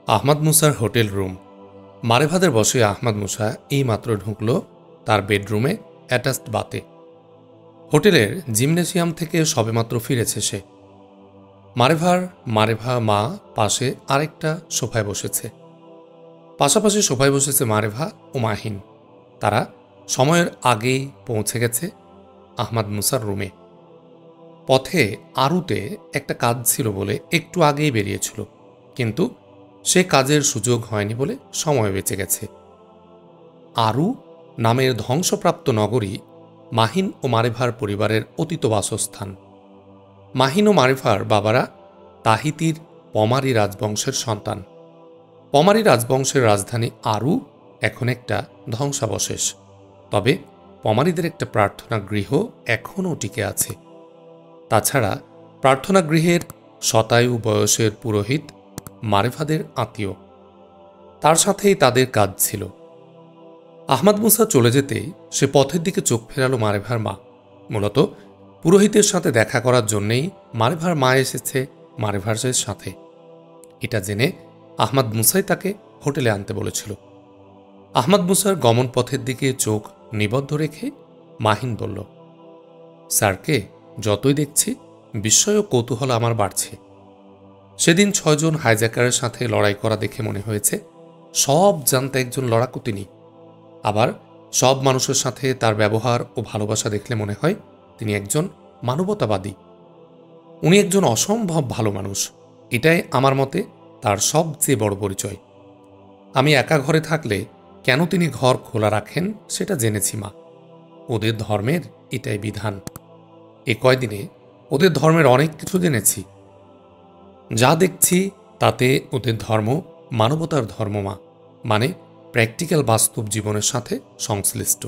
আহমদ মুসার hotel room. মারেভাদের বসে আহমদ মুসা এইমাত্র ঢুকল তার বেডরুমে অ্যাটাচড বাতে। হোটেলের জিমনেসিয়াম থেকে সবেমাত্র ফিরেছে সে। মারেভা মা পাশে আরেকটা সোফায় বসেছে। পাশাপাশি সোফায় বসেছে মারেভা ও মাহিন। তারা সময়ের আগেই পৌঁছে গেছে আহমদ মুসার রুমে। পথে আরুতে একটা কাজ ছিল বলে একটু আগেই বেরিয়েছিল, কিন্তু সে কাজের সুযোগ হয়নি বলে সময় বেঁচে গেছে। আরু নামের ধ্বংসপ্রাপ্ত নগরী মাহিন ও মারেভার পরিবারের অতীত বাসস্থান। মাহিন ও মারেভার বাবারা তাহিতির পমারি রাজবংশের সন্তান। পমারি রাজবংশের রাজধানী আরু এখন একটা ধ্বংসাবশেষ, তবে পমারিদের একটা প্রার্থনা গৃহ এখনও টিকে আছে। তাছাড়া প্রার্থনা গৃহের শতায়ু বয়সের পুরোহিত মারেভাদের আত্মীয়, তার সাথেই তাদের কাজ ছিল। আহমদ মুসা চলে যেতেই সে পথের দিকে চোখ ফেরালো মারেভার মা। মূলত পুরোহিতের সাথে দেখা করার জন্যেই মারেভার মা এসেছে মারেভারের সাথে। এটা জেনে আহমদ মুসাই তাকে হোটেলে আনতে বলেছিল। আহমদ মুসার গমন পথের দিকে চোখ নিবদ্ধ রেখে মাহিন বলল, স্যারকে যতই দেখছি বিস্ময় ও কৌতূহল আমার বাড়ছে। সেদিন 6 জন হাইজ্যাকারের সাথে লড়াই করা দেখে মনে হয়েছে সব জানতে একজন লড়াকু তিনি। আবার সব মানুষের সাথে তার ব্যবহার ও ভালোবাসা দেখলে মনে হয় তিনি একজন মানবতাবাদী। উনি একজন অসম্ভব ভালো মানুষ, এটাই আমার মতে তার সবচেয়ে বড় পরিচয়। আমি একা ঘরে থাকলে কেন তিনি ঘর খোলা রাখেন সেটা জেনেছি মা। ওদের ধর্মের এটাই বিধান। এ কয়দিনে ওদের ধর্মের অনেক কিছু জেনেছি। যা দেখছি তাতে ওদের ধর্ম মানবতার ধর্ম মা, মানে প্র্যাকটিক্যাল বাস্তব জীবনের সাথে সংশ্লিষ্ট।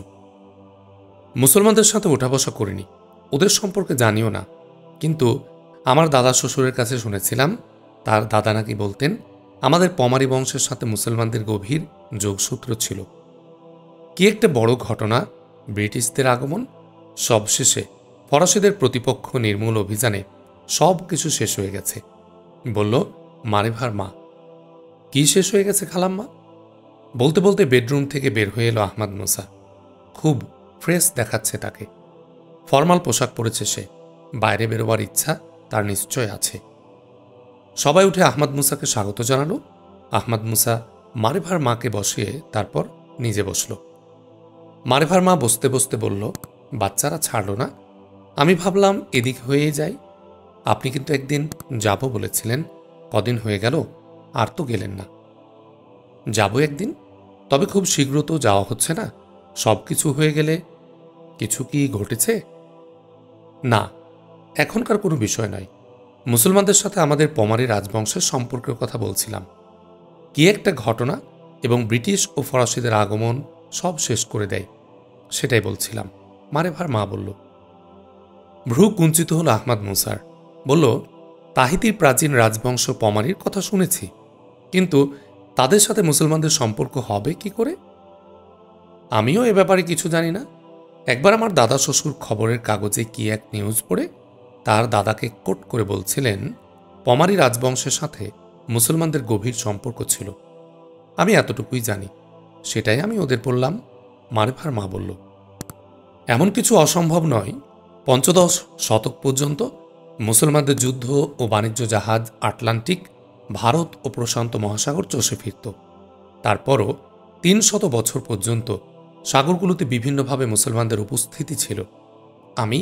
মুসলমানদের সাথে ওঠা বসা করিনি, ওদের সম্পর্কে জানিও না, কিন্তু আমার দাদা শ্বশুরের কাছে শুনেছিলাম তার দাদা নাকি বলতেন আমাদের পমারি বংশের সাথে মুসলমানদের গভীর যোগসূত্র ছিল। কি একটা বড় ঘটনা ব্রিটিশদের আগমন, সবশেষে ফরাসিদের প্রতিপক্ষ নির্মূল অভিযানে সব কিছু শেষ হয়ে গেছে, বলল মারেভার মা। কি শেষ হয়ে গেছে খালাম্মা? বলতে বলতে বেডরুম থেকে বের হয়ে এলো আহমদ মুসা। খুব ফ্রেশ দেখাচ্ছে তাকে। ফরমাল পোশাক পরেছে সে। বাইরে বেরোবার ইচ্ছা তার নিশ্চয় আছে। সবাই উঠে আহমদ মুসাকে স্বাগত জানালো। আহমদ মুসা মারেভার মাকে বসিয়ে তারপর নিজে বসল। মারেভার মা বসতে বসতে বলল, বাচ্চারা ছাড়ল না, আমি ভাবলাম এদিক হয়ে যাই। আপনি কিন্তু একদিন যাব বলেছিলেন, কদিন হয়ে গেল আর তো গেলেন না। যাব একদিন, তবে খুব শীঘ্র তো যাওয়া হচ্ছে না। সব কিছু হয়ে গেলে। কিছু কি ঘটেছে? না, এখনকার কোনো বিষয় নয়। মুসলমানদের সাথে আমাদের পমারি রাজবংশের সম্পর্কের কথা বলছিলাম। কি একটা ঘটনা এবং ব্রিটিশ ও ফরাসিদের আগমন সব শেষ করে দেয়, সেটাই বলছিলাম, মারেভার মা বলল। ভ্রু কুঞ্চিত হল আহমদ মুসার। বলল, তাহিতির প্রাচীন রাজবংশ পমারির কথা শুনেছি, কিন্তু তাদের সাথে মুসলমানদের সম্পর্ক হবে কি করে? আমিও এ ব্যাপারে কিছু জানি না। একবার আমার দাদা শ্বশুর খবরের কাগজে কি এক নিউজ পড়ে তার দাদাকে কোট করে বলছিলেন পমারি রাজবংশের সাথে মুসলমানদের গভীর সম্পর্ক ছিল। আমি এতটুকুই জানি, সেটাই আমি ওদের বললাম, মারেভার মা বলল। এমন কিছু অসম্ভব নয়। 15 শতক পর্যন্ত মুসলমানদের যুদ্ধ ও বাণিজ্য জাহাজ আটলান্টিক, ভারত ও প্রশান্ত মহাসাগর চষে ফিরত। তারপরও 300 বছর পর্যন্ত সাগরগুলোতে বিভিন্নভাবে মুসলমানদের উপস্থিতি ছিল। আমি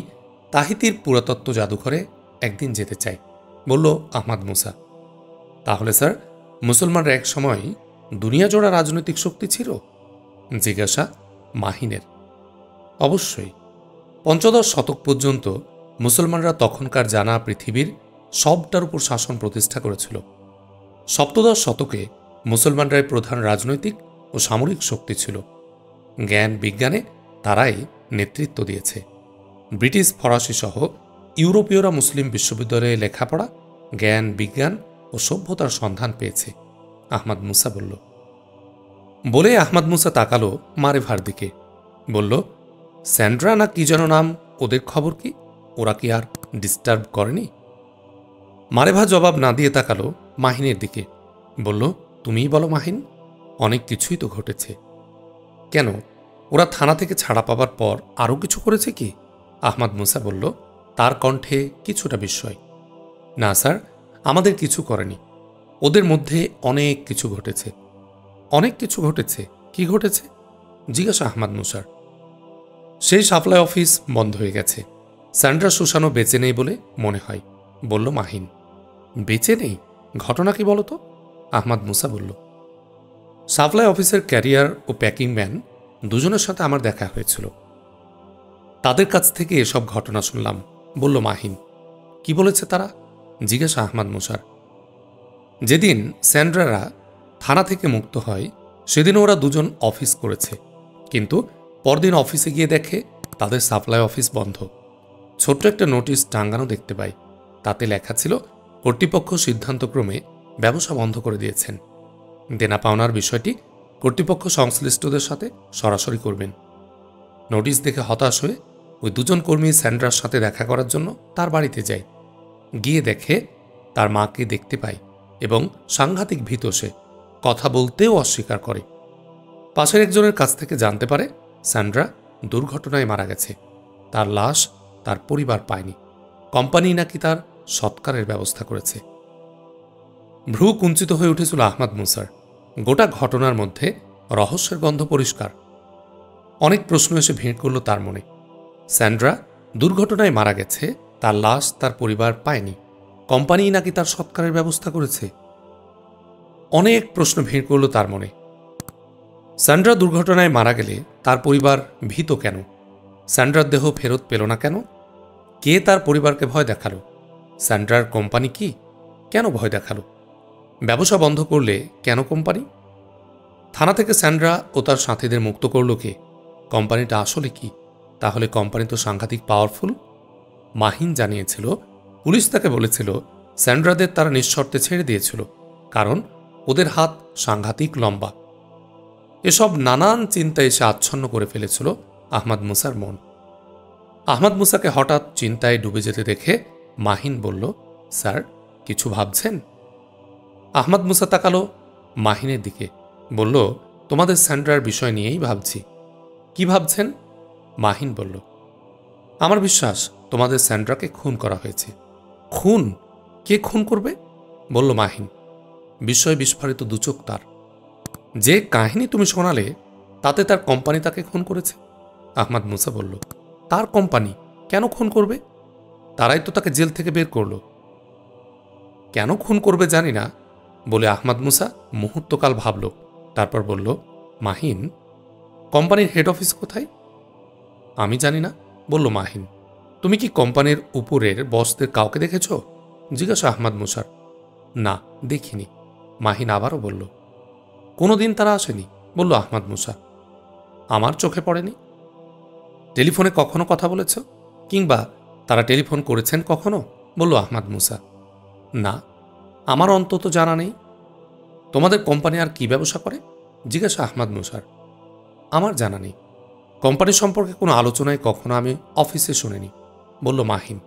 তাহিতির পুরাতত্ত্ব জাদুঘরে একদিন যেতে চাই, বলল আহমদ মুসা। তাহলে স্যার, মুসলমানরা এক সময় দুনিয়াজোড়া রাজনৈতিক শক্তি ছিল? জিজ্ঞাসা মাহিনের। অবশ্যই। 15 শতক পর্যন্ত মুসলমানরা তখনকার জানা পৃথিবীর সবটার উপর শাসন প্রতিষ্ঠা করেছিল। 17 শতকে মুসলমানরাই প্রধান রাজনৈতিক ও সামরিক শক্তি ছিল। জ্ঞান বিজ্ঞানে তারাই নেতৃত্ব দিয়েছে। ব্রিটিশ ফরাসি সহ ইউরোপীয়রা মুসলিম বিশ্ববিদ্যালয়ে লেখাপড়া, জ্ঞান বিজ্ঞান ও সভ্যতার সন্ধান পেয়েছে, আহমদ মুসা বলল। বলে আহমদ মুসা তাকালো মারেভার দিকে, বলল, স্যান্ড্রা না কি যেন নাম, ওদের খবর কি? ওরা কি আর ডিস্টার্ব করেনি? মারেভা জবাব না দিয়ে তাকালো মাহিনের দিকে, বলল, তুমিই বলো মাহিন, অনেক কিছুই তো ঘটেছে। কেন, ওরা থানা থেকে ছাড়া পাবার পর আরও কিছু করেছে কি? আহমাদ মুসা বলল, তার কণ্ঠে কিছুটা বিস্ময়। না স্যার, আমাদের কিছু করেনি। ওদের মধ্যে অনেক কিছু ঘটেছে। অনেক কিছু ঘটেছে? কি ঘটেছে জিজ্ঞাসা আহমাদ মুসার। সেই সাপ্লাই অফিস বন্ধ হয়ে গেছে। স্যান্ড্রা সুসানো বেঁচে নেই বলে মনে হয়, বলল মাহিন। বেঁচে নেই? ঘটনা কি বলতো? আহমাদ মুসা বলল, সাপ্লাই অফিসের ক্যারিয়ার ও প্যাকিং ম্যান দুজনের সাথে আমার দেখা হয়েছিল। তাদের কাছ থেকে এসব ঘটনা শুনলাম, বলল মাহিন। কি বলেছে তারা? জিজ্ঞাসা আহমাদ মুসার। যেদিন স্যান্ড্রারা থানা থেকে মুক্ত হয় সেদিন ওরা দুজন অফিস করেছে, কিন্তু পরদিন অফিসে গিয়ে দেখে তাদের সাপ্লাই অফিস বন্ধ। ছোট্ট একটা নোটিশ টাঙ্গানো দেখতে পাই। তাতে লেখা ছিল, কর্তৃপক্ষ সিদ্ধান্তক্রমে ব্যবসা বন্ধ করে দিয়েছেন। দেনা পাওনার বিষয়টি কর্তৃপক্ষ সংশ্লিষ্টদের সাথে সরাসরি করবেন। নোটিশ দেখে হতাশ হয়ে ওই দুজন কর্মী স্যান্ড্রার সাথে দেখা করার জন্য তার বাড়িতে যায়। গিয়ে দেখে তার মাকে দেখতে পায় এবং সাংঘাতিক ভীত সে, কথা বলতেও অস্বীকার করে। পাশের একজনের কাছ থেকে জানতে পারে স্যান্ড্রা দুর্ঘটনায় মারা গেছে। তার লাশ তার পরিবার পায়নি। কোম্পানি নাকি তার সৎকারের ব্যবস্থা করেছে। ভ্রু কুঞ্চিত হয়ে উঠেছিল আহমাদ মুসার। গোটা ঘটনার মধ্যে রহস্যের গন্ধ পরিষ্কার। অনেক প্রশ্ন এসে ভিড় করল তার মনে। স্যান্ড্রা দুর্ঘটনায় মারা গেছে, তার লাশ তার পরিবার পায়নি, কোম্পানি নাকি তার সৎকারের ব্যবস্থা করেছে। অনেক প্রশ্ন ভিড় করল তার মনে। স্যান্ড্রা দুর্ঘটনায় মারা গেলে তার পরিবার ভীত কেন? স্যান্ড্রার দেহ ফেরত পেল না কেন? কে তার পরিবারকে ভয় দেখালো? স্যান্ড্রার কোম্পানি কি কেন ভয় দেখালো? ব্যবসা বন্ধ করলে কেন কোম্পানি? থানা থেকে স্যান্ড্রা ও তার সাথীদের মুক্ত করল কে? কোম্পানিটা আসলে কি? তাহলে কোম্পানি তো সাংঘাতিক পাওয়ারফুল। মাহিন জানিয়েছিল, পুলিশ তাকে বলেছিল স্যান্ড্রাদের তারা নিঃশর্তে ছেড়ে দিয়েছিল, কারণ ওদের হাত সাংঘাতিক লম্বা। এসব নানান চিন্তায় এসে আচ্ছন্ন করে ফেলেছিল আহমাদ মুসার মন। আহমাদ মুসাকে হঠাৎ চিন্তায় ডুবে যেতে দেখে মাহিন বলল, স্যার কিছু ভাবছেন? আহমাদ মুসা তাকালো মাহিনের দিকে, বলল, তোমাদের স্যান্ড্রার বিষয় নিয়েই ভাবছি। কি ভাবছেন? মাহিন বলল, আমার বিশ্বাস তোমাদের স্যান্ড্রাকে খুন করা হয়েছে। খুন? কে খুন করবে? বলল মাহিন। বিস্ময় বিস্ফারিত দুচোখ তার। যে কাহিনী তুমি শোনালে তাতে তার কোম্পানি তাকে খুন করেছে। আহমাদ মুসা বলল, তার কোম্পানি কেন খুন করবে? তারাই তো তাকে জেল থেকে বের করল। কেন খুন করবে জানি না বলে আহমাদ মুসা মুহূর্তকাল ভাবল, তারপর বলল, মাহিন, কোম্পানির হেড অফিস কোথায়? আমি জানি না, বলল মাহিন। তুমি কি কোম্পানির উপরের বসদের কাউকে দেখেছ? জিজ্ঞাসা আহমাদ মুসার। না, দেখিনি। মাহিন আবারও বলল, কোনোদিন তারা আসেনি? বলল আহমাদ মুসা। আমার চোখে পড়েনি। টেলিফোনে কখনো কথা বলেছ? কিংবা তারা টেলিফোন করেছেন কখনো? বলল আহমাদ মুসা। না, আমার অন্তত জানা নেই। তোমাদের কোম্পানি আর কি ব্যবসা করে? জিজ্ঞাসা আহমাদ মুসার। আমার জানা নেই। কোম্পানি সম্পর্কে কোনো আলোচনায় কখনো আমি অফিসে শুনিনি, বলল মাহিন।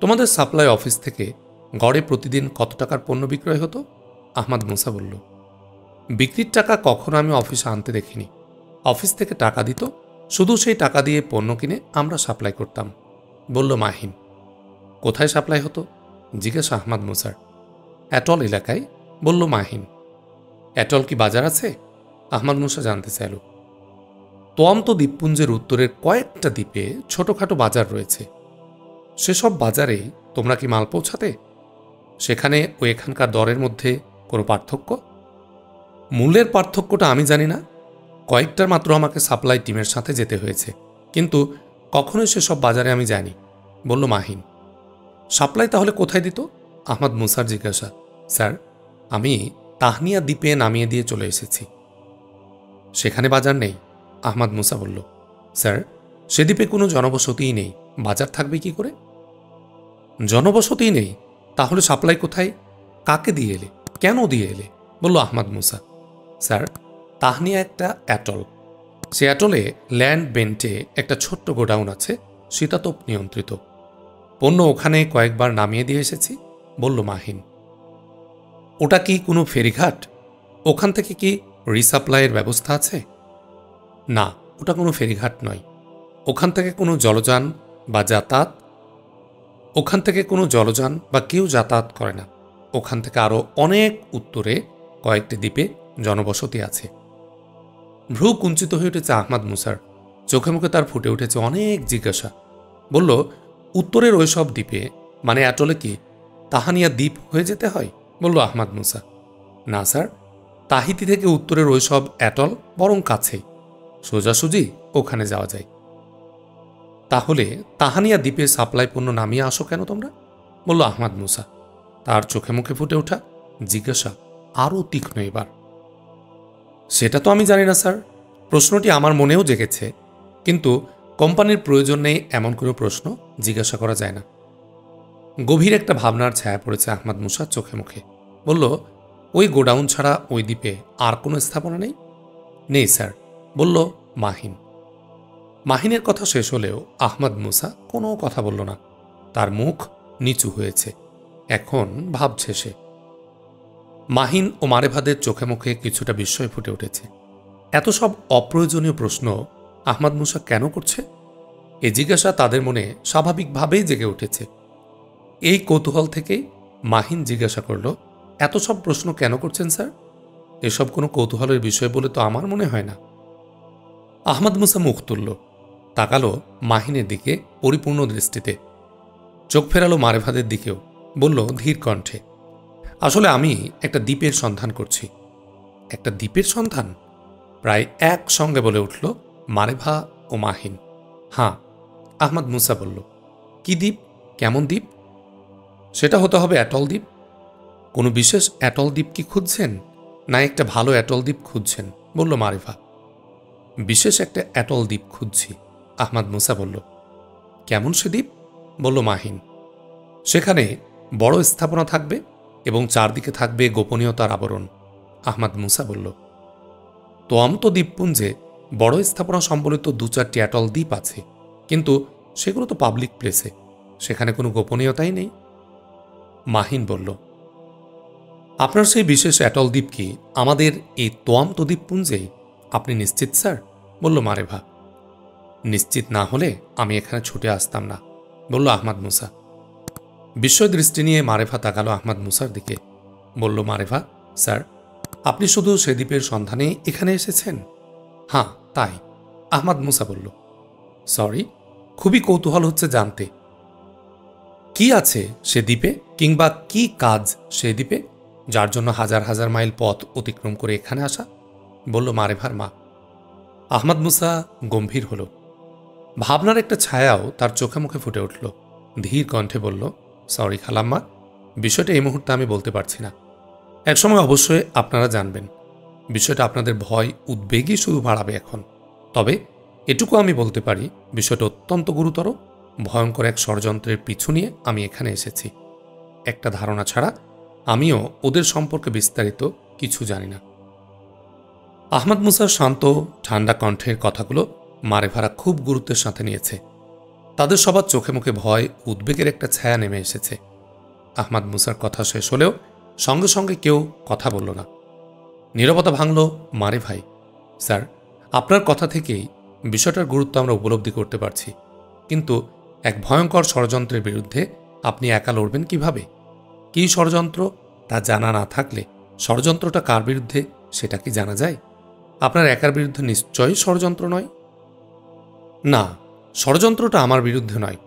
তোমাদের সাপ্লাই অফিস থেকে গড়ে প্রতিদিন কত টাকার পণ্য বিক্রয় হতো? আহমাদ মুসা বলল, বিক্রির টাকা কখনো আমি অফিসে আনতে দেখিনি। অফিস থেকে টাকা দিত, শুধু সেই টাকা দিয়ে পণ্য কিনে আমরা সাপ্লাই করতাম, বলল মাহিন। কোথায় সাপ্লাই হতো? জিজ্ঞাসা আহমাদ মুসার। অ্যাটল এলাকায়, বলল মাহিন। অ্যাটল কি বাজার আছে? আহমাদ মুসা জানতে চাইল। তোয়ামতো দ্বীপপুঞ্জের উত্তরের কয়েকটা দ্বীপে ছোটখাটো বাজার রয়েছে। সেসব বাজারে তোমরা কি মাল পৌঁছাতে? সেখানে ও এখানকার দরের মধ্যে কোনো পার্থক্য? মূল্যের পার্থক্যটা আমি জানি না। কয়েকটার মাত্র আমাকে সাপ্লাই টিমের সাথে যেতে হয়েছে, কিন্তু কখনোই সেসব বাজারে আমি যাইনি, বলল মাহিন। সাপ্লাই তাহলে কোথায় দিত? আহমাদ মুসার জিজ্ঞাসা। স্যার, আমি তাহনিয়া দ্বীপে নামিয়ে দিয়ে চলে এসেছি। সেখানে বাজার নেই? আহমাদ মুসা বলল। স্যার, সে দ্বীপে কোনো জনবসতিই নেই, বাজার থাকবে কি করে? জনবসতিই নেই? তাহলে সাপ্লাই কোথায়? কাকে দিয়ে এলে? কেন দিয়ে এলে? বলল আহমাদ মুসা। স্যার, তাহনিয়া একটা অ্যাটল। সে অ্যাটলে ল্যান্ড বেন্টে একটা ছোট্ট গোডাউন আছে, শীতাতপ নিয়ন্ত্রিত। পণ্য ওখানে কয়েকবার নামিয়ে দিয়ে এসেছি, বলল মাহিন। ওটা কি কোনো ফেরিঘাট? ওখান থেকে কি রিসাপ্লাইয়ের ব্যবস্থা আছে? না, ওটা কোনো ফেরিঘাট নয়। ওখান থেকে কোনো জলযান বা কেউ যাতায়াত করে না। ওখান থেকে আরও অনেক উত্তরে কয়েকটি দ্বীপে জনবসতি আছে। ভ্রু কুঞ্চিত হয়ে উঠেছে আহমাদ মুসার। চোখে মুখে তার ফুটে উঠেছে অনেক জিজ্ঞাসা। বলল, উত্তরের ওইসব দ্বীপে মানে অ্যাটলে কি তাহানিয়া দ্বীপ হয়ে যেতে হয়? বলল আহমাদ মুসা। না স্যার, তাহিতি থেকে উত্তরের ওইসব অ্যাটল বরং কাছেই, সোজাসুজি ওখানে যাওয়া যায়। তাহলে তাহানিয়া দ্বীপে সাপ্লাই পণ্য নামিয়ে আসো কেন তোমরা? বলল আহমাদ মুসা। তার চোখে মুখে ফুটে ওঠা জিজ্ঞাসা আরও তীক্ষ্ণ এবার। সেটা তো আমি জানি না স্যার। প্রশ্নটি আমার মনেও জেগেছে, কিন্তু কোম্পানির প্রয়োজন নেই এমন কোনো প্রশ্ন জিজ্ঞাসা করা যায় না। গভীর একটা ভাবনার ছায়া পড়েছে আহমাদ মুসার চোখে মুখে। বলল, ওই গোডাউন ছাড়া ওই দ্বীপে আর কোনো স্থাপনা নেই? নেই স্যার, বলল মাহিন। মাহিনের কথা শেষ হলেও আহমাদ মুসা কোনো কথা বলল না। তার মুখ নিচু হয়েছে। এখন ভাবছে সে। মাহিন ও মারেভাদের চোখে মুখে কিছুটা বিস্ময় ফুটে উঠেছে। এত সব অপ্রয়োজনীয় প্রশ্ন আহমাদ মুসা কেন করছে? এ জিজ্ঞাসা তাদের মনে স্বাভাবিকভাবেই জেগে উঠেছে। এই কৌতূহল থেকেই মাহিন জিজ্ঞাসা করল, এত সব প্রশ্ন কেন করছেন স্যার? এসব কোনো কৌতূহলের বিষয় বলে তো আমার মনে হয় না। আহমাদ মুসা মুখ তুলল, তাকালো মাহিনের দিকে পরিপূর্ণ দৃষ্টিতে, চোখ ফেরালো মারেভাদের দিকেও। বলল ধীর কণ্ঠে, আসলে আমি একটা দ্বীপের সন্ধান করছি। একটা দ্বীপের সন্ধান? প্রায় একসঙ্গে বলে উঠল মারেভা ও মাহিন। হ্যাঁ, আহমাদ মুসা বলল। কি দ্বীপ? কেমন দ্বীপ? সেটা হতে হবে অ্যাটল দ্বীপ। কোনো বিশেষ অ্যাটল দ্বীপ কি খুঁজছেন, না একটা ভালো অ্যাটল দ্বীপ খুঁজছেন? বলল মারেভা। বিশেষ একটা অ্যাটল দ্বীপ খুঁজছি, আহমাদ মুসা বলল। কেমন সে দ্বীপ? বলল মাহিন। সেখানে বড় স্থাপনা থাকবে এবং চারদিকে থাকবে গোপনীয়তার আবরণ, আহমাদ মুসা বলল। তোয়ামতো দ্বীপপুঞ্জে বড় স্থাপনা সম্বলিত 2-4টি অ্যাটল দ্বীপ আছে, কিন্তু সেগুলো তো পাবলিক প্লেসে, সেখানে কোনো গোপনীয়তাই নেই। মাহিন বলল, আপনার সেই বিশেষ অ্যাটল দ্বীপ কি আমাদের এই তোয়ামতো দ্বীপপুঞ্জেই? আপনি নিশ্চিত স্যার? বলল মারেভা। নিশ্চিত না হলে আমি এখানে ছুটে আসতাম না, বলল আহমাদ মুসা। বিস্ময় দৃষ্টি নিয়ে মারেভা তাকালো আহমাদ মুসার দিকে। বলল মারেভা, স্যার, আপনি শুধু সে দ্বীপের সন্ধানে এখানে এসেছেন? হ্যাঁ, তাই, আহমাদ মুসা বলল। সরি, খুবই কৌতূহল হচ্ছে জানতে। কি আছে সে দ্বীপে, কিংবা কি কাজ সে দ্বীপে, যার জন্য হাজার হাজার মাইল পথ অতিক্রম করে এখানে আসা? বলল মারেভার মা। আহমাদ মুসা গম্ভীর হল। ভাবনার একটা ছায়াও তার চোখে মুখে ফুটে উঠল। ধীর কণ্ঠে বলল, সরি খালাম্মা, বিষয়টা এই মুহূর্তে আমি বলতে পারছি না। একসময় অবশ্যই আপনারা জানবেন। বিষয়টা আপনাদের ভয় উদ্বেগই শুধু বাড়াবে এখন। তবে এটুকু আমি বলতে পারি, বিষয়টা অত্যন্ত গুরুতর, ভয়ঙ্কর এক ষড়যন্ত্রের পিছু নিয়ে আমি এখানে এসেছি। একটা ধারণা ছাড়া আমিও ওদের সম্পর্কে বিস্তারিত কিছু জানি না। আহমাদ মুসার শান্ত ঠান্ডা কণ্ঠের কথাগুলো মারেভারা খুব গুরুত্বের সাথে নিয়েছে। তাদের সবার চোখে মুখে ভয় উদ্বেগের একটা ছায়া নেমে এসেছে। আহমাদ মুসার কথা শেষ হলেও সঙ্গে সঙ্গে কেউ কথা বলল না। নীরবতা ভাঙল মারেভাই। স্যার, আপনার কথা থেকেই বিষয়টার গুরুত্ব আমরা উপলব্ধি করতে পারছি, কিন্তু এক ভয়ঙ্কর ষড়যন্ত্রের বিরুদ্ধে আপনি একা লড়বেন কিভাবে? কী ষড়যন্ত্র তা জানা না থাকলে ষড়যন্ত্রটা কার বিরুদ্ধে সেটা কি জানা যায়? আপনার একার বিরুদ্ধে নিশ্চয়ই ষড়যন্ত্র নয়। না, ষড়যন্ত্রটা আমার বিরুদ্ধে নয়।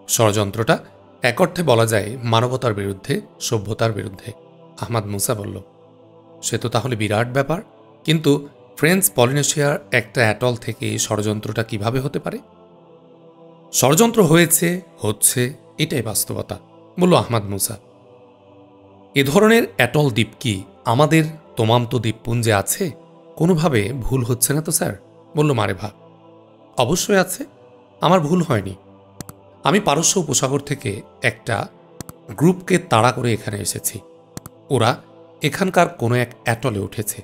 ষড়যন্ত্রটা এক অর্থে বলা যায় মানবতার বিরুদ্ধে, সভ্যতার বিরুদ্ধে, আহমাদ মুসা বলল। সে তো তাহলে বিরাট ব্যাপার, কিন্তু ফ্রেঞ্চ পলিনেশিয়ার একটা অ্যাটল থেকে ষড়যন্ত্রটা কিভাবে হতে পারে? ষড়যন্ত্র হয়েছে, হচ্ছে, এটাই বাস্তবতা, বলল আহমাদ মুসা। এ ধরনের অ্যাটল দ্বীপ কি আমাদের তোমামতো দ্বীপপুঞ্জে আছে? কোনোভাবে ভুল হচ্ছে না তো স্যার? বলল মারেভা। অবশ্যই আছে, আমার ভুল হয়নি। আমি পারস্য উপসাগর থেকে একটা গ্রুপকে তাড়া করে এখানে এসেছি। ওরা এখানকার কোনো এক অ্যাটলে উঠেছে।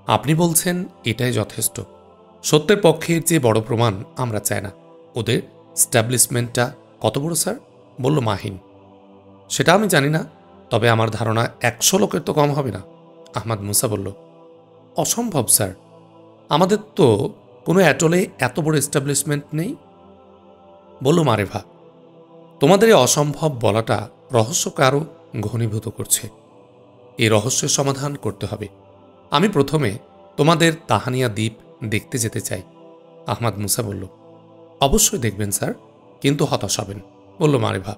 আপনি বলছেন এটাই যথেষ্ট? সত্যের পক্ষে যে বড় প্রমাণ আমরা চাই না। ওদের স্ট্যাবলিশমেন্টটা কত বড় স্যার? বলল মাহিন। সেটা আমি জানি না, তবে আমার ধারণা 100 লোকের তো কম হবে না। আহমাদ মুসা বলল, অসম্ভব স্যার, আমাদের তো কোনো অ্যাটলে এত বড় এস্টাবলিশমেন্ট নেই। বলল মারেভা, তোমাদের এই অসম্ভব বলাটা রহস্যকে আরও ঘনীভূত করছে। এই রহস্যের সমাধান করতে হবে। আমি প্রথমে তোমাদের তাহানিয়া দ্বীপ দেখতে যেতে চাই। আহমাদ মুসা বলল, অবশ্যই দেখবেন স্যার, কিন্তু হতাশ হবেন। বলল মারেভা।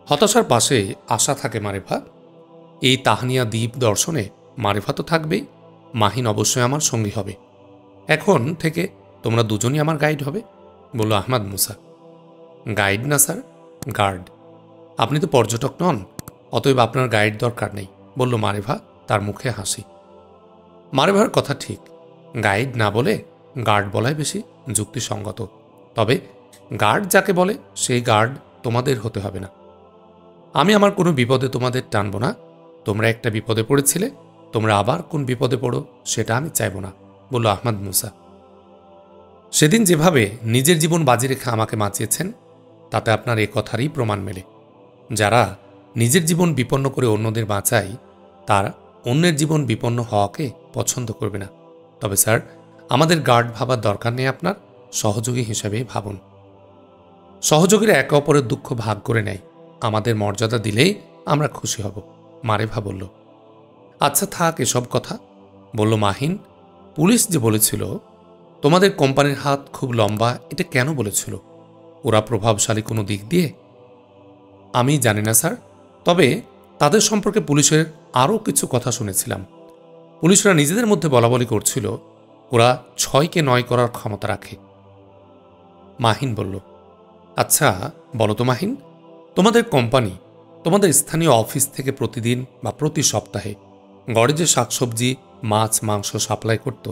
হতাশার পাশে আশা থাকে মারেভা। এই তাহানিয়া দ্বীপ দর্শনে মারেভা তো থাকবেই, মাহিন অবশ্যই আমার সঙ্গী হবে। এখন থেকে তোমরা দুজনই আমার গাইড হবে। বলল আহমাদ মুসা। গাইড না স্যার, গার্ড। আপনি তো পর্যটক নন, অতএব আপনার গাইড দরকার নেই। বলল মারেভা, তার মুখে হাসি। মারেভার কথা ঠিক, গাইড না বলে গার্ড বলাই বেশি যুক্তিসঙ্গত। তবে গার্ড যাকে বলে সেই গার্ড তোমাদের হতে হবে না। আমি আমার কোনো বিপদে তোমাদের টানব না। তোমরা একটা বিপদে পড়েছিলে, তোমরা আবার কোন বিপদে পড়ো সেটা আমি চাইব না। বলল আহমাদ মুসা। সেদিন যেভাবে নিজের জীবন বাজি রেখে আমাকে বাঁচিয়েছেন, তাতে আপনার এ কথারই প্রমাণ মেলে। যারা নিজের জীবন বিপন্ন করে অন্যদের বাঁচায়, তারা অন্যের জীবন বিপন্ন হওয়াকে পছন্দ করবে না। তবে স্যার, আমাদের গার্ড ভাবার দরকার নেই, আপনার সহযোগী হিসেবে ভাবুন। সহযোগীরা একে অপরের দুঃখ ভাগ করে নেয়, আমাদের মর্যাদা দিলেই আমরা খুশি হব। মারেভা বলল, আচ্ছা থাক এসব কথা। বলল মাহিন, পুলিশ যে বলেছিল তোমাদের কোম্পানির হাত খুব লম্বা, এটা কেন বলেছিল? ওরা প্রভাবশালী কোনো দিক দিয়ে? আমি জানি না স্যার, তবে তাদের সম্পর্কে পুলিশের আরও কিছু কথা শুনেছিলাম। পুলিশরা নিজেদের মধ্যে বলাবলি করছিল ওরা 6কে 9 করার ক্ষমতা রাখে। মাহিন বলল, আচ্ছা বলো তো মাহিন, তোমাদের কোম্পানি তোমাদের স্থানীয় অফিস থেকে প্রতিদিন বা প্রতি সপ্তাহে গড়ে যে শাকসবজি, মাছ, মাংস সাপ্লাই করত,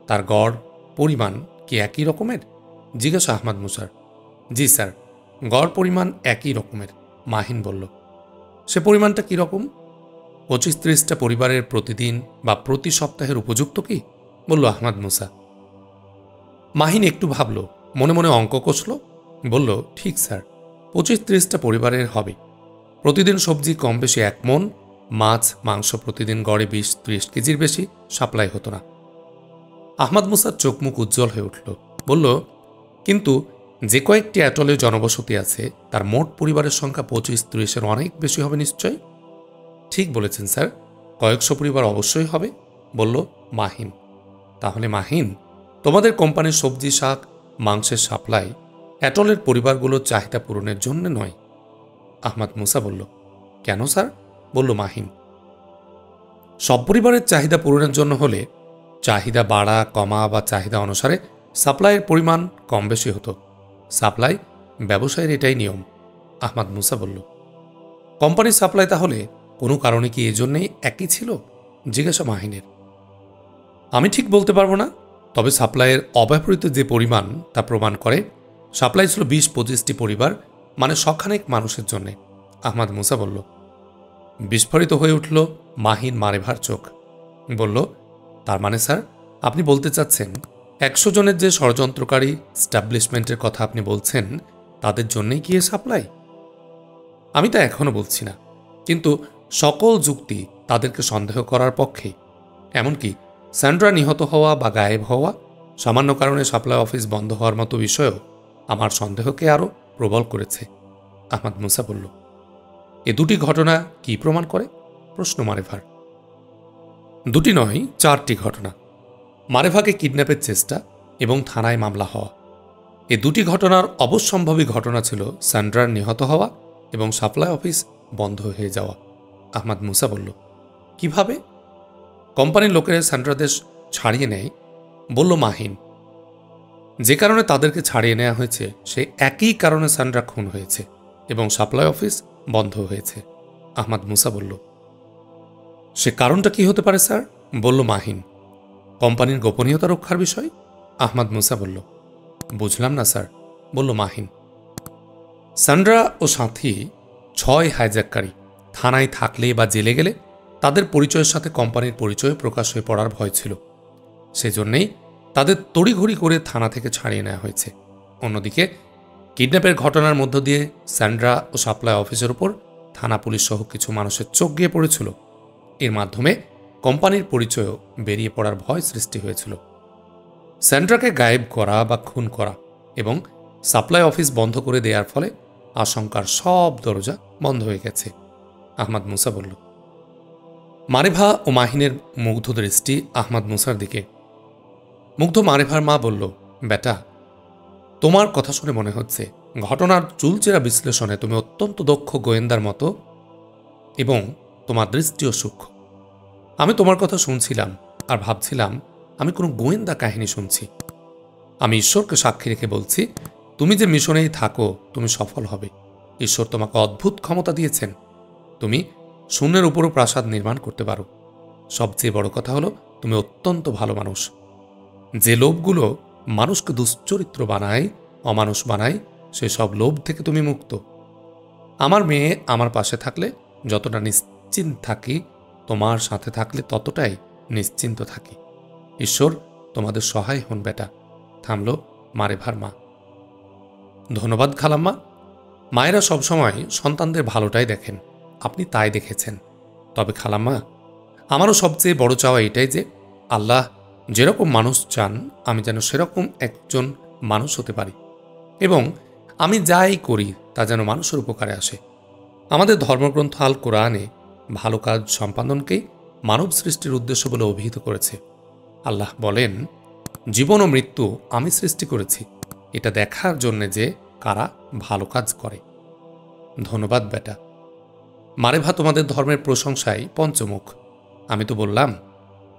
তার গড় পরিমাণ কি একই রকমের? জিজ্ঞাসা আহমাদ মুসার। জি স্যার, গড় পরিমাণ একই রকমের। মাহিন বলল, সে পরিমাণটা কীরকম? 25-30টা পরিবারের প্রতিদিন বা প্রতি সপ্তাহের উপযুক্ত কি? বলল আহমাদ মুসা। মাহিন একটু ভাবল, মনে মনে অঙ্ক কষল। বলল, ঠিক স্যার, 25-30টা পরিবারের হবে। প্রতিদিন সবজি কম বেশি 1 মণ, মাছ মাংস প্রতিদিন গড়ে 20-30 কেজির বেশি সাপ্লাই হতো না। আহমাদ মুসার চোখ মুখ উজ্জ্বল হয়ে উঠল। বলল, কিন্তু যে কয়েকটি অ্যাটলে জনবসতি আছে, তার মোট পরিবারের সংখ্যা 25-30-এর অনেক বেশি হবে নিশ্চয়। ঠিক বলেছেন স্যার, কয়েকশো পরিবার অবশ্যই হবে। বলল মাহিন। তাহলে মাহিন, তোমাদের কোম্পানির সবজি, শাক, মাংসের সাপ্লাই অ্যাটলের পরিবারগুলোর চাহিদা পূরণের জন্য নয়। আহমাদ মুসা বলল, কেন স্যার? বলল মাহিন। সব পরিবারের চাহিদা পূরণের জন্য হলে চাহিদা বাড়া কমা বা চাহিদা অনুসারে সাপ্লাইয়ের পরিমাণ কম বেশি হতো। সাপ্লাই ব্যবসায়ের এটাই নিয়ম। আহমাদ মুসা বলল, কোম্পানির সাপ্লাই তাহলে কোনো কারণে কি এজন্যই একই ছিল? জিজ্ঞাসা মাহিনের। আমি ঠিক বলতে পারবো না, তবে সাপ্লাইয়ের অব্যবহৃত যে পরিমাণ তা প্রমাণ করে সাপ্লাই ছিল 20-25টি পরিবার, মানে শখানেক মানুষের জন্যে। আহমাদ মুসা বলল। বিস্ফোরিত হয়ে উঠল মাহিন মারেভার চোখ। বলল, তার মানে স্যার, আপনি বলতে চাচ্ছেন 100 জনের যে ষড়যন্ত্রকারী স্টাবলিশমেন্টের কথা আপনি বলছেন, তাদের জন্যই কি এ সাপ্লাই? আমি তা এখনও বলছি না, কিন্তু সকল যুক্তি তাদেরকে সন্দেহ করার পক্ষে। এমনকি স্যান্ড্রা নিহত হওয়া বা গায়েব হওয়া, সামান্য কারণে সাপ্লাই অফিস বন্ধ হওয়ার মতো বিষয়ও আমার সন্দেহকে আরও প্রবল করেছে। আহমাদ মুসা বলল, এ দুটি ঘটনা কি প্রমাণ করে? প্রশ্ন মারেভার। দুটি নয়, 4টি ঘটনা। মারেভাকে কিডন্যাপের চেষ্টা এবং থানায় মামলা হওয়া। এ দুটি ঘটনার অবশ্যম্ভাবী ঘটনা ছিল স্যান্ড্রার নিহত হওয়া এবং সাপ্লাই অফিস বন্ধ হয়ে যাওয়া। আহমাদ মুসা বলল, কিভাবে? কোম্পানির লোকেরা স্যান্ড্রাদের ছাড়িয়ে নেয়। বলল মাহিন। যে কারণে তাদেরকে ছাড়িয়ে নেওয়া হয়েছে, সে একই কারণে স্যান্ড্রা খুন হয়েছে এবং সাপ্লাই অফিস বন্ধ হয়েছে। আহমাদ মুসা বলল, সে কারণটা কি হতে পারে স্যার? বলল মাহিন। কোম্পানির গোপনীয়তা রক্ষার বিষয়। আহমাদ মুসা বলল, বুঝলাম না স্যার। বলল মাহিন। স্যান্ড্রা ও সাথী 6 হাইজ্যাককারী থানায় থাকলে বা জেলে গেলে তাদের পরিচয়ের সাথে কোম্পানির পরিচয় প্রকাশ হয়ে পড়ার ভয় ছিল। সেজন্যেই তাদের তড়িঘড়ি করে থানা থেকে ছাড়িয়ে নেওয়া হয়েছে। অন্যদিকে কিডন্যাপের ঘটনার মধ্য দিয়ে স্যান্ড্রা ও সাপ্লাই অফিসের উপর থানা পুলিশ সহ কিছু মানুষের চোখ গিয়ে পড়েছিল। এর মাধ্যমে কোম্পানির পরিচয়ও বেরিয়ে পড়ার ভয় সৃষ্টি হয়েছিল। স্যান্ড্রাকে গায়েব করা বা খুন করা এবং সাপ্লাই অফিস বন্ধ করে দেওয়ার ফলে আশঙ্কার সব দরজা বন্ধ হয়ে গেছে, আহমদ মুসা বলল। মারেভা ও মাহিনের মুগ্ধ দৃষ্টি আহমদ মুসার দিকে। মুগ্ধ মারেভার মা বলল, বেটা, তোমার কথা শুনে মনে হচ্ছে ঘটনার চুলচেরা বিশ্লেষণে তুমি অত্যন্ত দক্ষ গোয়েন্দার মতো এবং তোমার দৃষ্টিও সূক্ষ্ম। আমি তোমার কথা শুনছিলাম আর ভাবছিলাম আমি কোনো গোয়েন্দা কাহিনী শুনছি। আমি ঈশ্বরকে সাক্ষী রেখে বলছি, তুমি যে মিশনেই থাকো তুমি সফল হবে। ঈশ্বর তোমাকে অদ্ভুত ক্ষমতা দিয়েছেন। তুমি শূন্যের উপরও প্রাসাদ নির্মাণ করতে পারো। সবচেয়ে বড় কথা হলো তুমি অত্যন্ত ভালো মানুষ। যে লোভগুলো মানুষকে দুশ্চরিত্র বানায়, অমানুষ বানায়, সেসব লোভ থেকে তুমি মুক্ত। আমার মেয়ে আমার পাশে থাকলে যতটা নিশ্চিন্ত থাকি, তোমার সাথে থাকলে ততটাই নিশ্চিন্ত থাকি। ঈশ্বর তোমাদের সহায় হন বেটা, থামল মারেভার মা। ধন্যবাদ খালাম্মা। মায়েরা সবসময় সন্তানদের ভালোটাই দেখেন, আপনি তাই দেখেছেন। তবে খালাম্মা, আমারও সবচেয়ে বড় চাওয়া এটাই যে আল্লাহ যেরকম মানুষ চান আমি যেন সেরকম একজন মানুষ হতে পারি এবং আমি যাই করি তা যেন মানুষের উপকারে আসে। আমাদের ধর্মগ্রন্থ আল কোরআনে ভালো কাজ সম্পাদনকেই মানব সৃষ্টির উদ্দেশ্য বলে অভিহিত করেছে। আল্লাহ বলেন, জীবন ও মৃত্যু আমি সৃষ্টি করেছি এটা দেখার জন্যে যে কারা ভালো কাজ করে। ধন্যবাদ বেটা। মারেভা তোমাদের ধর্মের প্রশংসায় পঞ্চমুখ। আমি তো বললাম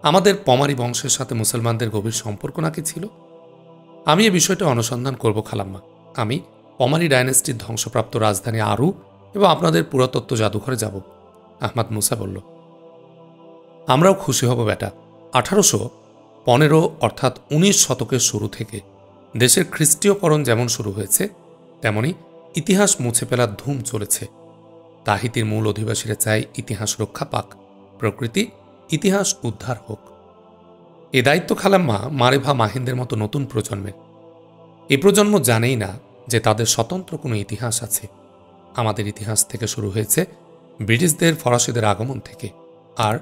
আমাদের পমারি বংশের সাথে মুসলমানদের গভীর সম্পর্ক নাকি ছিল। আমি এ বিষয়টা অনুসন্ধান করব খালাম্মা। আমি পমারি ডাইনেস্টির ধ্বংসপ্রাপ্ত রাজধানী আরু এবং আপনাদের পুরাতত্ত্ব জাদুঘরে যাব, আহমদ মুসা বলল। আমরাও খুশি হব বেটা। 1815 অর্থাৎ 19 শতকের শুরু থেকে দেশের খ্রিস্টীয়করণ যেমন শুরু হয়েছে তেমনি ইতিহাস মুছে ফেলার ধুম চলেছে। তাহিতির মূল অধিবাসীরা চায় ইতিহাস রক্ষা পাক, প্রকৃতি ইতিহাস উদ্ধার হোক। এ দায়িত্ব খালাম্মা মারেভা মাহিনদের মতো নতুন প্রজন্মের। এ প্রজন্ম জানেই না যে তাদের স্বতন্ত্র কোনো ইতিহাস আছে। আমাদের ইতিহাস থেকে শুরু হয়েছে ব্রিটিশদের ফরাসিদের আগমন থেকে, আর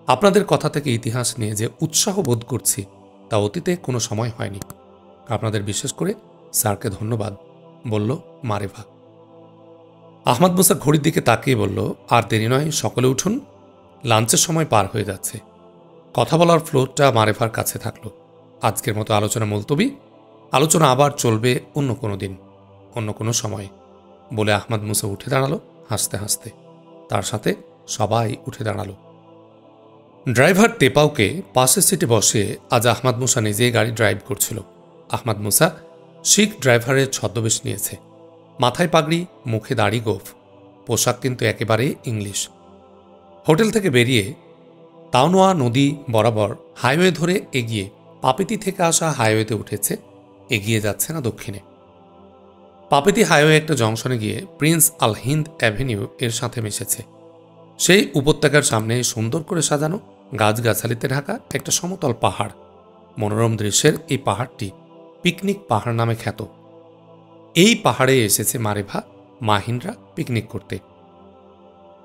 আপনাদের কথা থেকে ইতিহাস নিয়ে যে উৎসাহ বোধ করছি তা অতীতে কোনো সময় হয়নি। আপনাদের বিশেষ করে স্যারকে ধন্যবাদ, বলল মারেভা। আহমদ মুসা ঘড়ির দিকে তাকিয়ে বলল, আর দেরি নয়, সকলে উঠুন, লাঞ্চের সময় পার হয়ে যাচ্ছে। কথা বলার ফ্লোরটা মারেভার কাছে থাকল। আজকের মতো আলোচনা মুলতবি, আলোচনা আবার চলবে অন্য কোনো দিন, অন্য কোনো সময়ে, বলে আহমদ মুসা উঠে দাঁড়ালো হাসতে হাসতে। তার সাথে সবাই উঠে দাঁড়ালো। ড্রাইভার টেপাওকে পাশের সিটে বসে আজ আহমদ মুসা নিজেই গাড়ি ড্রাইভ করছিল। আহমদ মুসা শিখ ড্রাইভারের ছদ্মবেশ নিয়েছে, মাথায় পাগড়ি, মুখে দাড়ি গোফ, পোশাক কিন্তু একেবারে ইংলিশ। হোটেল থেকে বেরিয়ে তাওনোয়া নদী বরাবর হাইওয়ে ধরে এগিয়ে পাপিতি থেকে আসা হাইওয়েতে উঠেছে, এগিয়ে যাচ্ছে না দক্ষিণে। পাপিতি হাইওয়ে একটা জংশনে গিয়ে প্রিন্স আল হিন্দ অ্যাভিনিউ এর সাথে মিশেছে। সেই উপত্যকার সামনে সুন্দর করে সাজানো গাছগাছালিতে ঢাকা একটা সমতল পাহাড়। মনোরম দৃশ্যের এই পাহাড়টি পিকনিক পাহাড় নামে খ্যাত। এই পাহাড়ে এসেছে মারেভা মাহিনরা পিকনিক করতে।